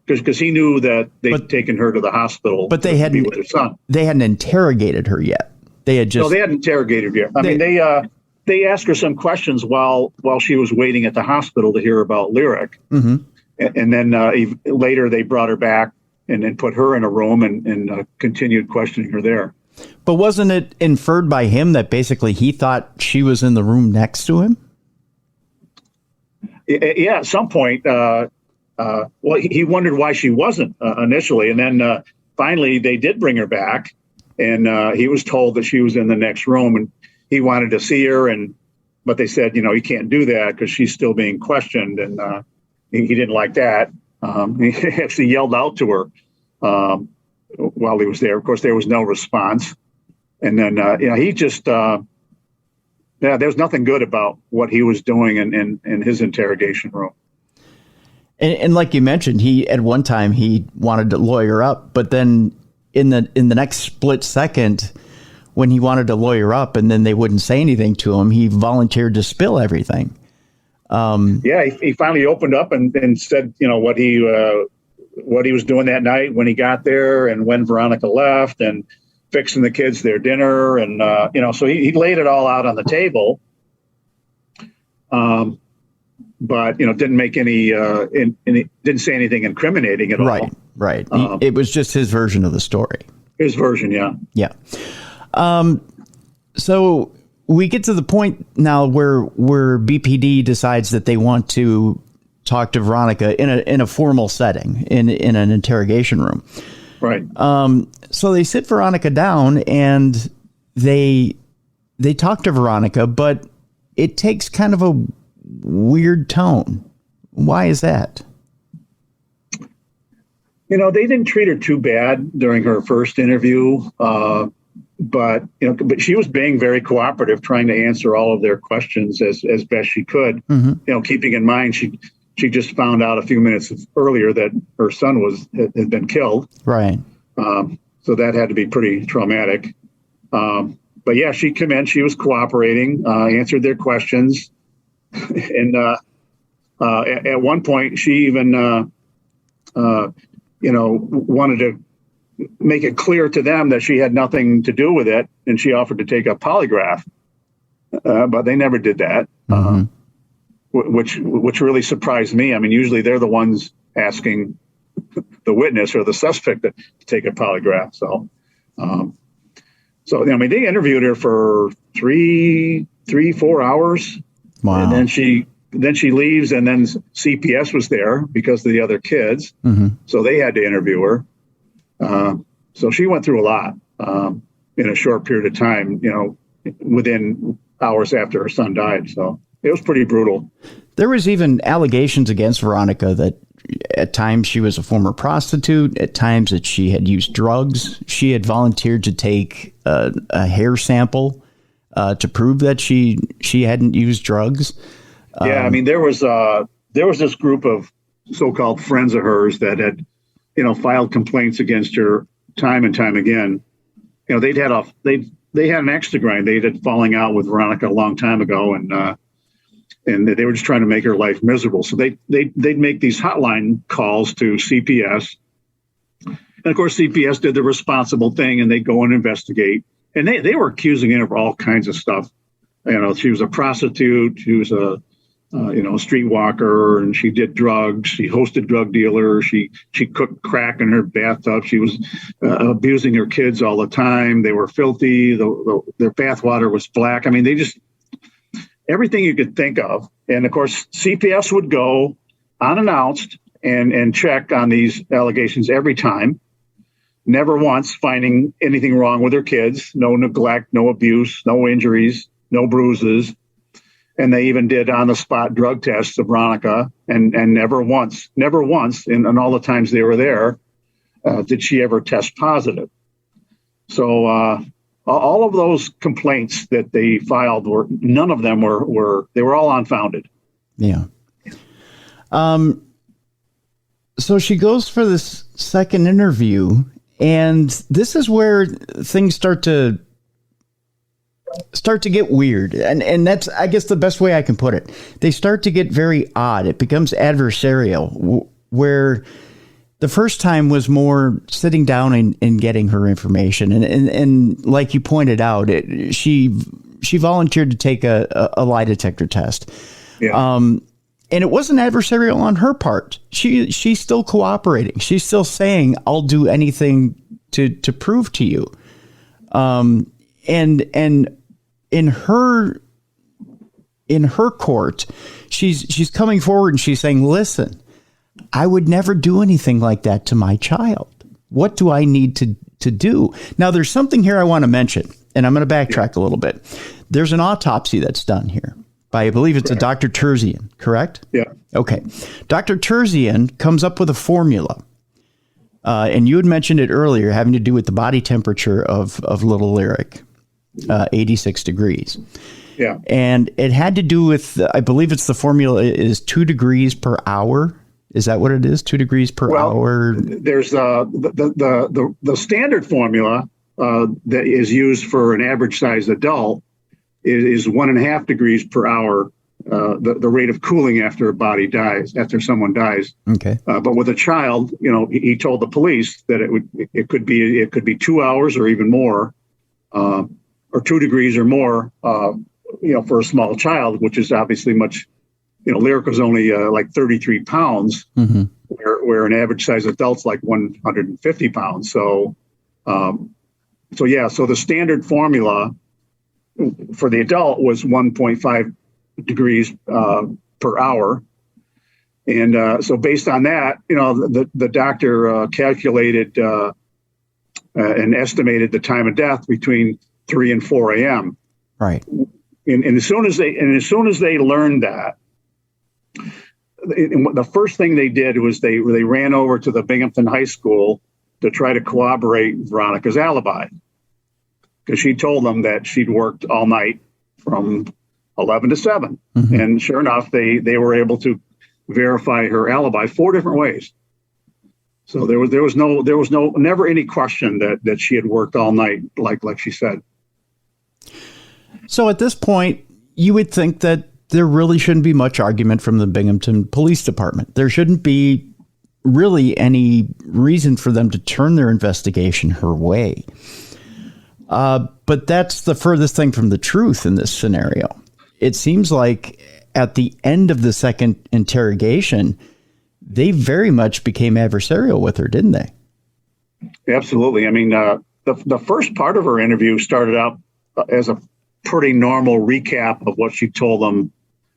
B: because he knew that they'd taken her to the hospital.
A: But they hadn't.
B: With her son.
A: They hadn't interrogated her yet. They had just.
B: No, they hadn't interrogated her yet. I mean, they asked her some questions while she was waiting at the hospital to hear about Lyric, and then later they brought her back and then put her in a room and continued questioning her there.
A: But wasn't it inferred by him that basically he thought she was in the room next to him?
B: Yeah, at some point. He wondered why she wasn't initially. And then finally they did bring her back, and he was told that she was in the next room. And he wanted to see her, but they said, you can't do that because she's still being questioned, and he didn't like that. He actually yelled out to her while he was there. Of course, there was no response, and then he just there was nothing good about what he was doing in his interrogation room.
A: And like you mentioned, at one time he wanted to lawyer up, but then in the next split second, when he wanted to lawyer up and then they wouldn't say anything to him, he volunteered to spill everything.
B: He finally opened up and said, what he was doing that night when he got there and when Veronica left and fixing the kids their dinner. And, so he laid it all out on the table. But, didn't make didn't say anything incriminating at all.
A: Right. It was just his version of the story.
B: His version. Yeah.
A: Yeah. So we get to the point now where BPD decides that they want to talk to Veronica in a formal setting, in an interrogation room.
B: Right.
A: So they sit Veronica down and they talk to Veronica, but it takes kind of a weird tone. Why is that?
B: They didn't treat her too bad during her first interview. But she was being very cooperative, trying to answer all of their questions as best she could. Mm-hmm. Keeping in mind she just found out a few minutes earlier that her son had been killed.
A: Right.
B: So that had to be pretty traumatic. But yeah, she came in. She was cooperating, answered their questions, and at one point she even wanted to make it clear to them that she had nothing to do with it, and she offered to take a polygraph, but they never did that, mm-hmm. Which really surprised me. I mean, usually they're the ones asking the witness or the suspect to take a polygraph. So they interviewed her for 4 hours.
A: Wow.
B: And then she leaves, and then CPS was there because of the other kids, mm-hmm. so they had to interview her. So she went through a lot in a short period of time, within hours after her son died. So it was pretty brutal.
A: There was even allegations against Veronica that at times she was a former prostitute, at times that she had used drugs. She had volunteered to take a hair sample to prove that she hadn't used drugs.
B: Yeah, I mean, there was this group of so-called friends of hers that had filed complaints against her time and time again. They had an axe to grind. They had falling out with Veronica a long time ago, and they were just trying to make her life miserable. So they'd make these hotline calls to CPS, and of course CPS did the responsible thing, and they'd go and investigate. And they were accusing her of all kinds of stuff. She was a prostitute. She was a streetwalker, and she did drugs. She hosted drug dealers. She cooked crack in her bathtub. She was abusing her kids all the time. They were filthy. Their bathwater was black. I mean, they just, everything you could think of. And of course, CPS would go unannounced and check on these allegations every time. Never once finding anything wrong with her kids. No neglect, no abuse, no injuries, no bruises. And they even did on-the-spot drug tests of Veronica, and never once, in all the times they were there, did she ever test positive. So all of those complaints that they filed none of them were all unfounded.
A: Yeah. So she goes for this second interview, and this is where things start to get weird. And that's, I guess, the best way I can put it. They start to get very odd. It becomes adversarial, where the first time was more sitting down and getting her information. And like you pointed out, she volunteered to take a lie detector test.
B: Yeah.
A: And it wasn't adversarial on her part. She's still cooperating. She's still saying, I'll do anything to prove to you. And in her court, she's coming forward and she's saying, listen, I would never do anything like that to my child. What do I need to do? Now, there's something here I want to mention. and I'm going to backtrack a little bit. There's an autopsy that's done here by, I believe it's a Dr. Terzian, correct?
B: Yeah.
A: Okay. Dr. Terzian comes up with a formula. And you had mentioned it earlier, having to do with the body temperature of little Lyric, 86 degrees.
B: Yeah.
A: And it had to do with, I believe it's the formula is 2 degrees per hour. Is that what it is? 2 degrees per hour?
B: There's the standard formula that is used for an average sized adult is 1.5 degrees per hour. The rate of cooling after a body dies, after someone dies.
A: Okay.
B: But with a child, he told the police that it could be 2 hours or even more, or 2 degrees or more, for a small child, which is obviously much. Lyric was only like 33 pounds,
A: mm-hmm.
B: where an average size adult's like 150 pounds. So the standard formula for the adult was 1.5 degrees per hour. And so based on that, the doctor calculated and estimated the time of death between 3 and 4 a.m.
A: Right.
B: And as soon as they learned that, the first thing they did was they ran over to the Binghamton High School to try to corroborate Veronica's alibi, because she told them that she'd worked all night from 11 to 7. Mm-hmm. And sure enough, they were able to verify her alibi 4 different ways. So there was never any question that she had worked all night, like she said.
A: So at this point, you would think that there really shouldn't be much argument from the Binghamton Police Department. There shouldn't be really any reason for them to turn their investigation her way. But that's the furthest thing from the truth in this scenario. It seems like at the end of the second interrogation, they very much became adversarial with her, didn't they?
B: Absolutely. I mean, the first part of her interview started out as a pretty normal recap of what she told them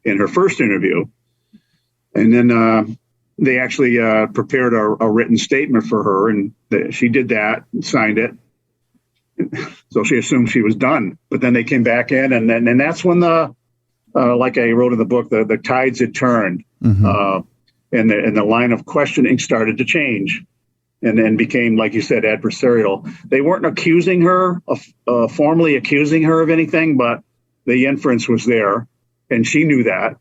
B: in her first interview. And then they actually prepared a written statement for her, and she did that and signed it. So she assumed she was done. But then they came back in, and that's when like I wrote in the book, the tides had turned, mm-hmm. And the line of questioning started to change, and then became, like you said, adversarial. They weren't accusing her formally accusing her of anything, but the inference was there, and she knew that.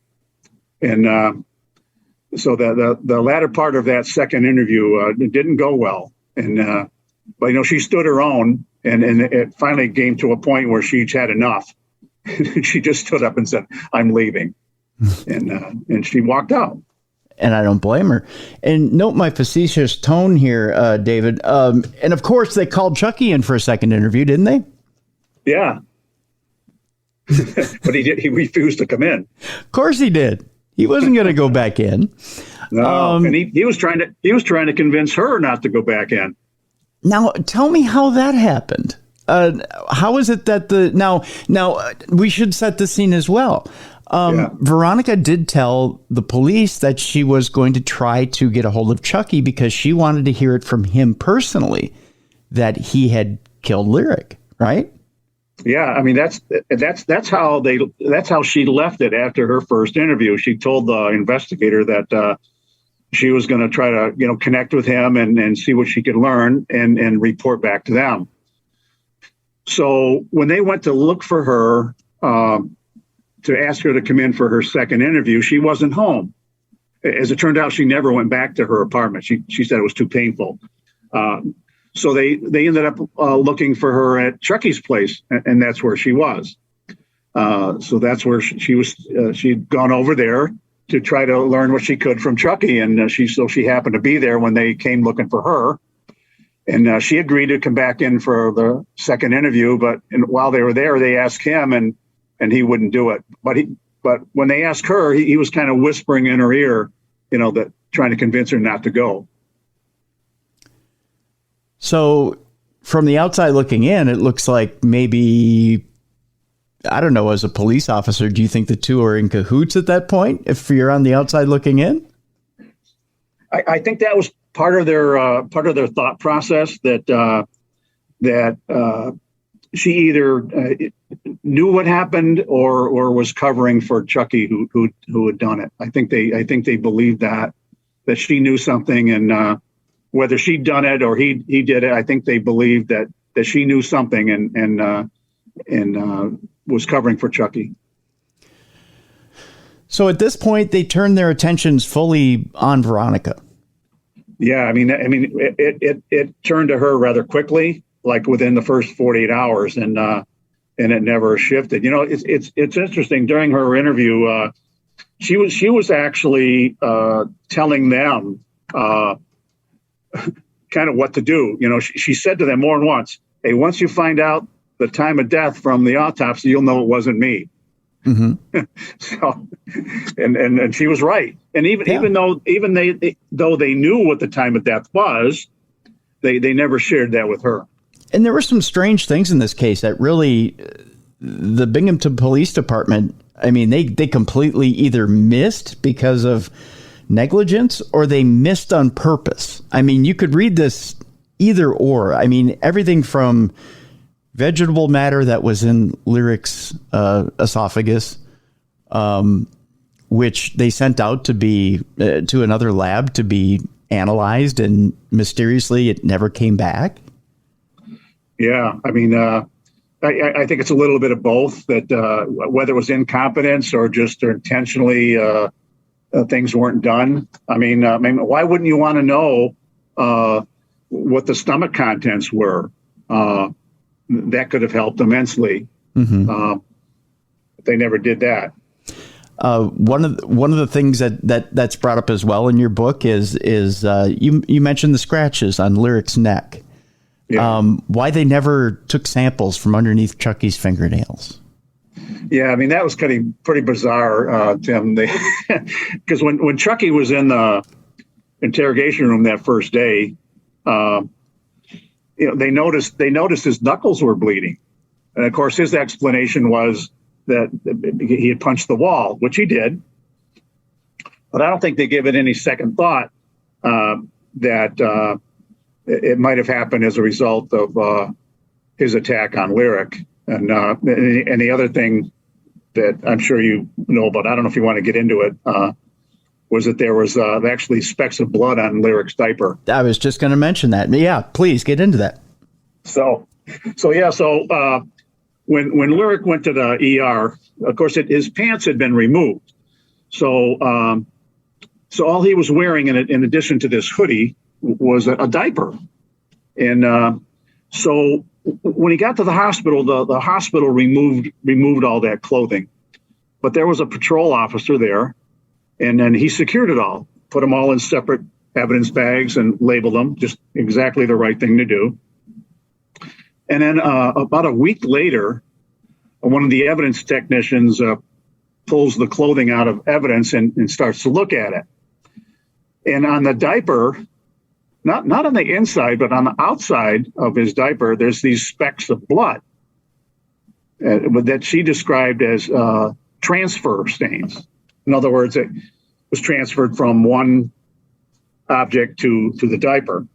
B: And so the latter part of that second interview didn't go well, and but she stood her own, and it finally came to a point where she'd had enough. She just stood up and said, "I'm leaving," and she walked out.
A: And I don't blame her. And note my facetious tone here, David. And of course, they called Chucky in for a second interview, didn't they?
B: Yeah. But he refused to come in.
A: Of course he did. He wasn't going to go back in.
B: No, and he was trying to convince her not to go back in.
A: Now, tell me how that happened. How is it that now we should set the scene as well. Veronica did tell the police that she was going to try to get a hold of Chucky because she wanted to hear it from him personally that he had killed Lyric, right?
B: Yeah, I mean that's how she left it after her first interview. She told the investigator that she was going to try to connect with him and see what she could learn and report back to them. So when they went to look for her to ask her to come in for her second interview, she wasn't home. As it turned out, she never went back to her apartment. She said it was too painful. So they ended up looking for her at Chucky's place, and that's where she was. So that's where she was. She'd gone over there to try to learn what she could from Chucky, and she happened to be there when they came looking for her. And she agreed to come back in for the second interview, but while they were there, they asked him, and he wouldn't do it. But when they asked her, he was kind of whispering in her ear, that trying to convince her not to go.
A: So from the outside looking in, it looks like maybe, I don't know, as a police officer, do you think the two are in cahoots at that point, if you're on the outside looking in?
B: I think that was part of their thought process, that she either knew what happened or was covering for Chucky, who had done it. I think they believed that she knew something, and whether she'd done it or he did it, I think they believed that she knew something and was covering for Chucky.
A: So at this point, they turned their attentions fully on Veronica.
B: Yeah, I mean, it turned to her rather quickly, like within the first 48 hours, and it never shifted. You know, it's interesting. During her interview, she was actually telling them kind of what to do. You know, she said to them more than once, "Hey, once you find out the time of death from the autopsy, you'll know it wasn't me." Mm-hmm. So, and she was right. And even though they knew what the time of death was, they never shared that with her.
A: And there were some strange things in this case that really, the Binghamton Police Department, I mean, they completely either missed because of negligence or they missed on purpose. I mean, you could read this either or. I mean, everything from vegetable matter that was in Lyric's esophagus, which they sent out to be to another lab to be analyzed, and mysteriously it never came back.
B: Yeah, I mean, I think it's a little bit of both. That whether it was incompetence or just intentionally things weren't done. I mean, why wouldn't you want to know what the stomach contents were? That could have helped immensely. Mm-hmm. They never did that.
A: One of the things that's brought up as well in your book is you mentioned the scratches on Lyric's neck. Yeah. Why they never took samples from underneath Chucky's fingernails?
B: Yeah, I mean, that was pretty bizarre, Tim. Because when Chucky was in the interrogation room that first day, they noticed his knuckles were bleeding, and of course his explanation was that he had punched the wall, which he did. But I don't think they gave it any second thought that it might have happened as a result of his attack on Lyric. And the other thing that I'm sure you know about, I don't know if you want to get into it, was that there was actually specks of blood on Lyric's diaper.
A: I was just going to mention that. Yeah, please get into that.
B: So when Lyric went to the ER, of course, his pants had been removed. So all he was wearing in addition to this hoodie was a diaper. And so when he got to the hospital, the hospital removed all that clothing. But there was a patrol officer there, and then he secured it all, put them all in separate evidence bags and labeled them, just exactly the right thing to do. And then about a week later, one of the evidence technicians pulls the clothing out of evidence and starts to look at it. And on the diaper, not on the inside, but on the outside of his diaper, there's these specks of blood that she described as transfer stains. In other words, it was transferred from one object to the diaper.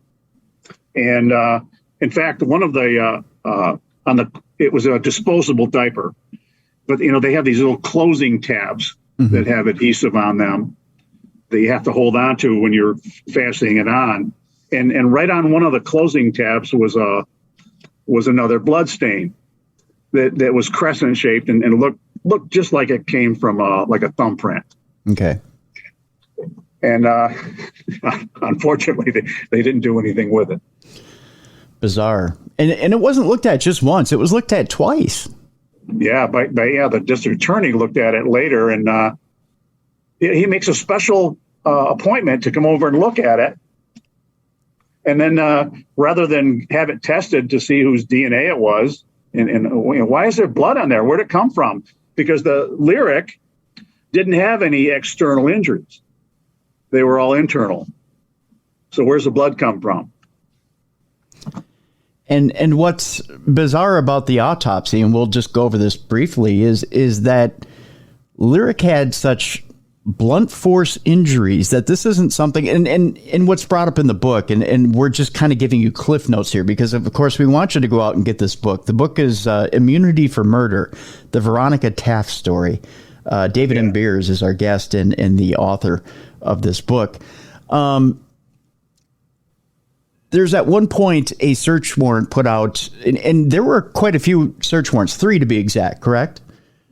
B: And in fact, one of the it was a disposable diaper, but they have these little closing tabs mm-hmm. that have adhesive on them that you have to hold on to when you're fastening it on. And right on one of the closing tabs was another blood stain that was crescent shaped and looked just like it came from like a thumbprint.
A: Okay.
B: And unfortunately, they didn't do anything with it.
A: Bizarre. And it wasn't looked at just once. It was looked at twice.
B: Yeah, the district attorney looked at it later, and he makes a special appointment to come over and look at it. And then rather than have it tested to see whose DNA it was, and why is there blood on there? Where'd it come from? Because the Lyric didn't have any external injuries. They were all internal. So where's the blood come from?
A: And what's bizarre about the autopsy, and we'll just go over this briefly, is that Lyric had such blunt force injuries, that this isn't something, and what's brought up in the book, and we're just kind of giving you cliff notes here because, of course, we want you to go out and get this book. The book is Immunity for Murder, the Veronica Taft story. David M. Beers is our guest and the author of this book. There's at one point a search warrant put out, and there were quite a few search warrants, 3 to be exact, correct?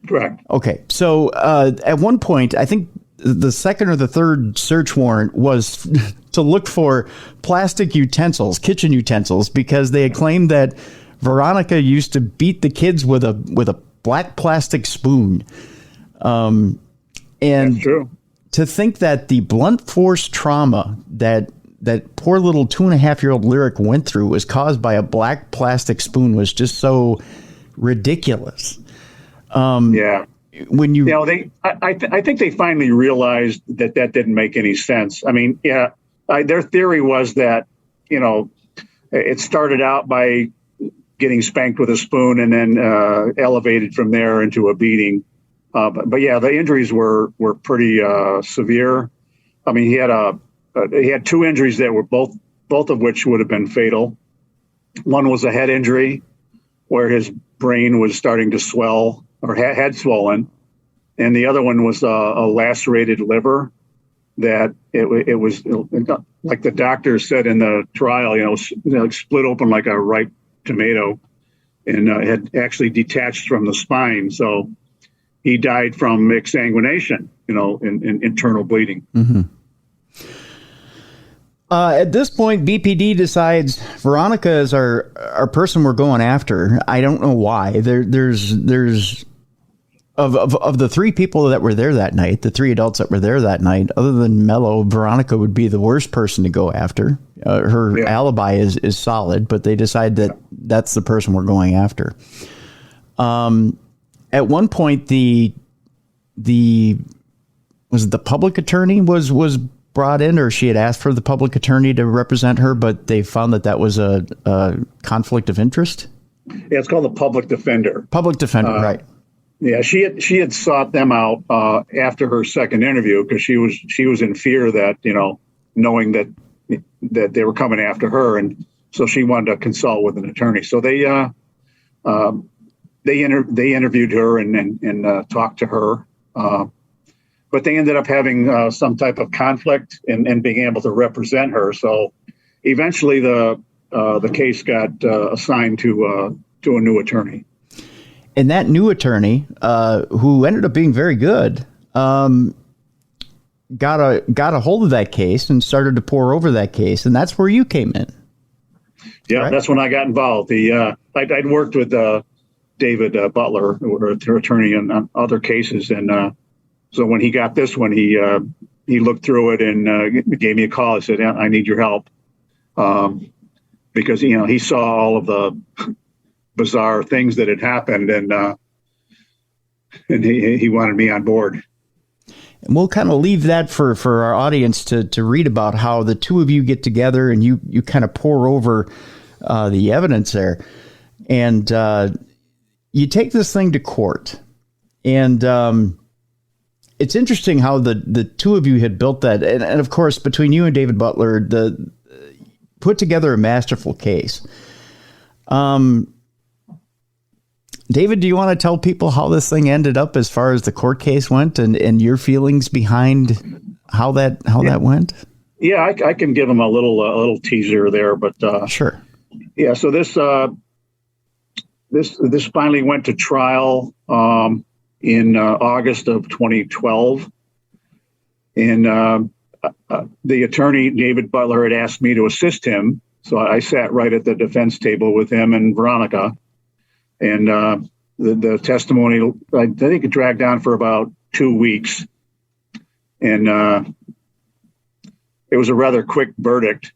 B: Correct.
A: Okay. So at one point, I think the second or the third search warrant was to look for plastic utensils, kitchen utensils, because they had claimed that Veronica used to beat the kids with a black plastic spoon. And
B: That's true.
A: To think that the blunt force trauma that poor little 2.5-year-old Lyric went through was caused by a black plastic spoon was just so ridiculous. When you,
B: I think they finally realized that didn't make any sense. I mean, their theory was that, it started out by getting spanked with a spoon and then elevated from there into a beating. But the injuries were pretty severe. I mean, he had 2 injuries that were both of which would have been fatal. One was a head injury where his brain was starting to swell or had swollen. And the other one was a lacerated liver that it was like the doctor said in the trial, split open like a ripe tomato and had actually detached from the spine. So he died from exsanguination, in internal bleeding.
A: Mm-hmm. At this point, BPD decides Veronica is our person we're going after. I don't know why. There's of the 3 people that were there that night, the 3 adults that were there that night, other than Mello, Veronica would be the worst person to go after. Her alibi is solid, but they decide that that's the person we're going after. At one point, the public attorney was brought in, or she had asked for the public attorney to represent her, but they found that was a conflict of interest.
B: Yeah, it's called the public defender.
A: Public defender, right?
B: Yeah, she had sought them out after her second interview because she was in fear that knowing that they were coming after her, and so she wanted to consult with an attorney. So they interviewed her and talked to her. But they ended up having some type of conflict and being able to represent her. So eventually the case got assigned to a new attorney.
A: And that new attorney, who ended up being very good, got a hold of that case and started to pour over that case. And that's where you came in.
B: Yeah,
A: right?
B: That's when I got involved. I'd worked with David Butler, attorney, on other cases. And so when he got this one, he looked through it and gave me a call. He said, I need your help. Because, he saw all of the bizarre things that had happened and he wanted me on board.
A: And we'll kind of leave that for our audience to read about how the 2 of you get together and you kind of pour over the evidence there. And you take this thing to court. And it's interesting how the 2 of you had built that. And of course, between you and David Butler, put together a masterful case. David, do you want to tell people how this thing ended up as far as the court case went and your feelings behind how that went?
B: Yeah, I can give them a little teaser there, but
A: sure.
B: Yeah, so this finally went to trial in August of 2012, and the attorney David Butler had asked me to assist him, so I sat right at the defense table with him and Veronica. And the testimony, I think it dragged on for about 2 weeks. And it was a rather quick verdict.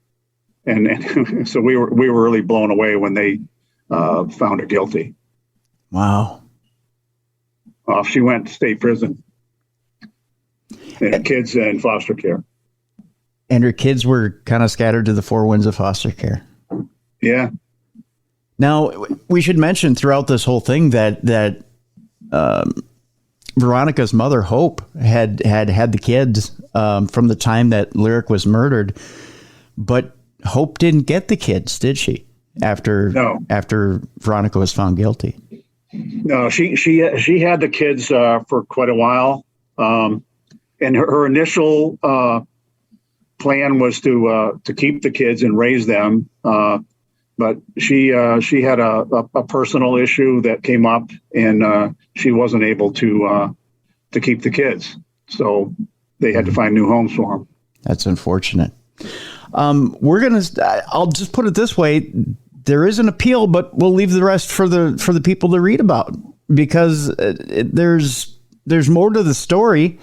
B: And so we were really blown away when they found her guilty.
A: Wow.
B: Off she went to state prison. And kids in foster care.
A: And her kids were kind of scattered to the 4 winds of foster care.
B: Yeah.
A: Now, we should mention throughout this whole thing that Veronica's mother, Hope, had the kids from the time that Lyric was murdered, but Hope didn't get the kids, did she? After Veronica was found guilty.
B: No, she had the kids for quite a while, and her initial plan was to keep the kids and raise them, but she had a personal issue that came up, and she wasn't able to keep the kids, so they had to find new homes for them.
A: That's unfortunate. I'll just put it this way. There is an appeal, but we'll leave the rest for the people to read about, because there's more to the story,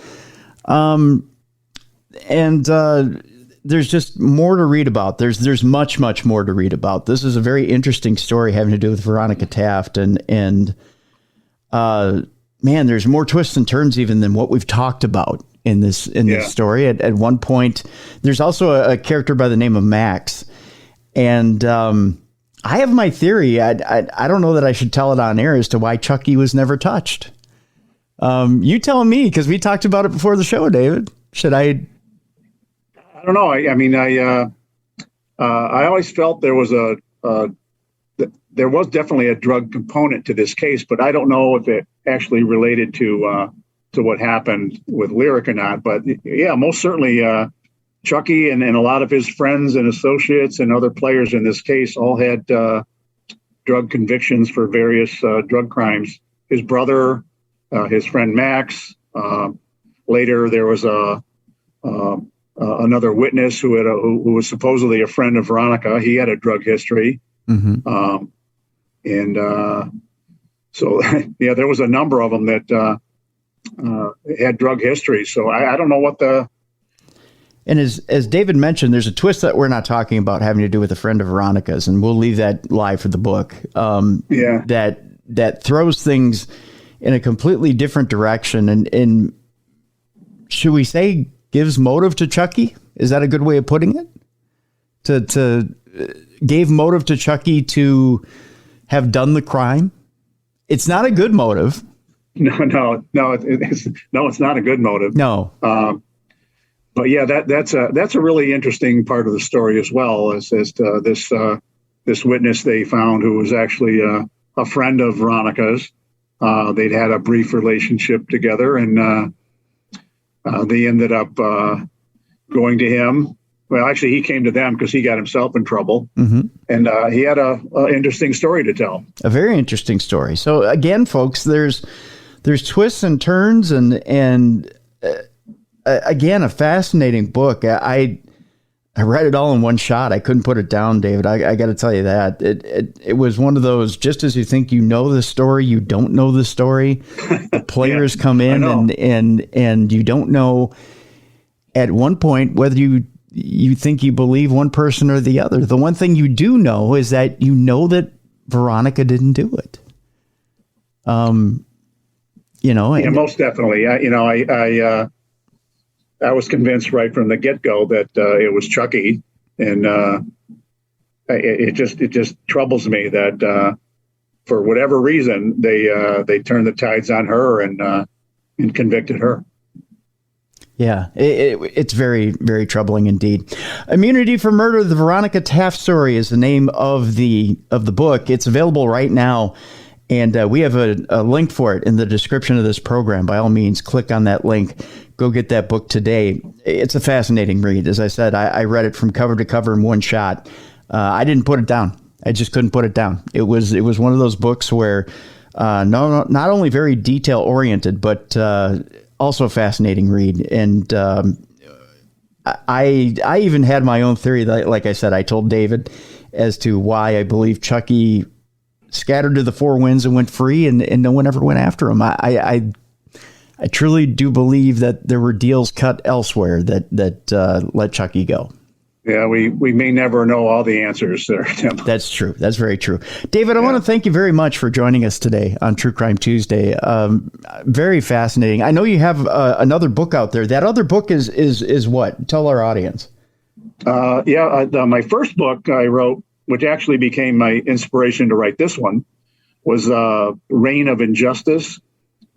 A: and there's just more to read about. There's much more to read about. This is a very interesting story having to do with Veronica Taft, and man, there's more twists and turns even than what we've talked about in this story. At one point, there's also a character by the name of Max, and I have my theory. I don't know that I should tell it on air as to why Chucky was never touched. You tell me, because we talked about it before the show, David. Should I?
B: I don't know. I mean, I always felt there was there was definitely a drug component to this case, but I don't know if it actually related to what happened with Lyric or not. But yeah, most certainly. Chucky and a lot of his friends and associates and other players in this case all had drug convictions for various drug crimes. His brother, his friend Max. Later, there was another witness who was supposedly a friend of Veronica. He had a drug history. Mm-hmm. So, yeah, there was a number of them that had drug history. So I don't know what the...
A: And as David mentioned, there's a twist that we're not talking about having to do with a friend of Veronica's, and we'll leave that live for the book. That throws things in a completely different direction, and should we say gives motive to Chucky? Is that a good way of putting it? To gave motive to Chucky to have done the crime. It's not a good motive.
B: No, it's not a good motive.
A: No.
B: But yeah, that's a really interesting part of the story as well, as to this witness they found who was actually a friend of Veronica's. They'd had a brief relationship together, and they ended up going to him. Well, actually, he came to them because he got himself in trouble, mm-hmm. and he had a interesting story to tell. A very interesting story. So again, folks, there's twists and turns, and again, a fascinating book. I read it all in one shot. I couldn't put it down, David. I got to tell you that it was one of those, just as you think you know the story, you don't know the story. The players come in and you don't know at one point whether you think you believe one person or the other. The one thing you do know is that you know that Veronica didn't do it. Yeah, most definitely. I was convinced right from the get-go that it was Chucky, and it just troubles me that for whatever reason they turned the tides on her and convicted her. Yeah, it's very, very troubling indeed. Immunity for Murder: The Veronica Taft Story is the name of the book. It's available right now. And we have a link for it in the description of this program. By all means, click on that link. Go get that book today. It's a fascinating read. As I said, I read it from cover to cover in one shot. I didn't put it down. I just couldn't put it down. It was one of those books where not only very detail oriented, but also a fascinating read. And I even had my own theory. Like I said, I told David as to why I believe Chucky scattered to the four winds and went free, and no one ever went after him. I truly do believe that there were deals cut elsewhere that let Chucky go. Yeah, we may never know all the answers there, Tim. That's true. That's very true. David, I want to thank you very much for joining us today on True Crime Tuesday. Very fascinating. I know you have another book out there. That other book is what? Tell our audience. My first book I wrote, which actually became my inspiration to write this one, was Reign of Injustice.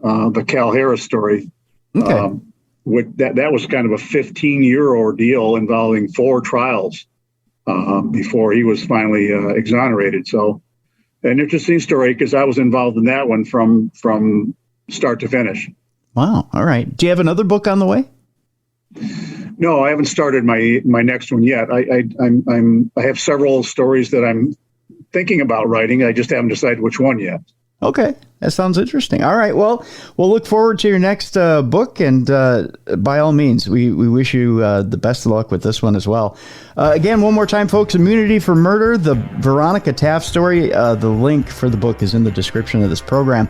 B: the Cal Harris story.
A: Okay.
B: That was kind of a 15-year ordeal involving 4 trials before he was finally exonerated. So an interesting story because I was involved in that one from start to finish.
A: Wow. All right. Do you have another book on the way?
B: No, I haven't started my next one yet. I have several stories that I'm thinking about writing. I just haven't decided which one yet.
A: Okay. That sounds interesting. All right. Well, we'll look forward to your next book. And by all means, we wish you the best of luck with this one as well. Again, one more time, folks, Immunity for Murder, the Veronica Taft story. The link for the book is in the description of this program.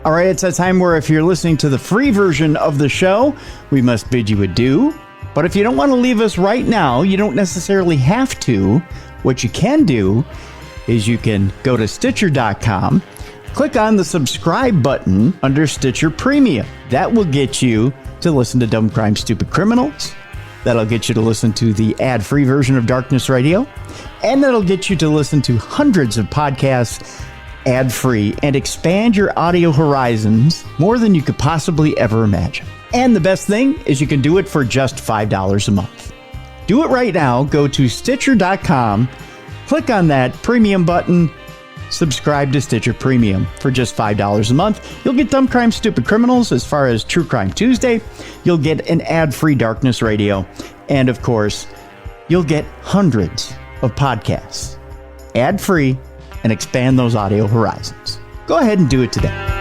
A: All right. It's that time where if you're listening to the free version of the show, we must bid you adieu. But if you don't want to leave us right now, you don't necessarily have to. What you can do is you can go to Stitcher.com. Click on the subscribe button under Stitcher Premium. That will get you to listen to Dumb Crime, Stupid Criminals. That'll get you to listen to the ad-free version of Darkness Radio. And that'll get you to listen to hundreds of podcasts ad-free and expand your audio horizons more than you could possibly ever imagine. And the best thing is you can do it for just $5 a month. Do it right now. Go to Stitcher.com. Click on that premium button. Subscribe to Stitcher Premium for just $5 a month. You'll get Dumb Crime, Stupid Criminals as far as True Crime Tuesday. You'll get an ad-free Darkness Radio. And of course, you'll get hundreds of podcasts ad-free and expand those audio horizons. Go ahead and do it today.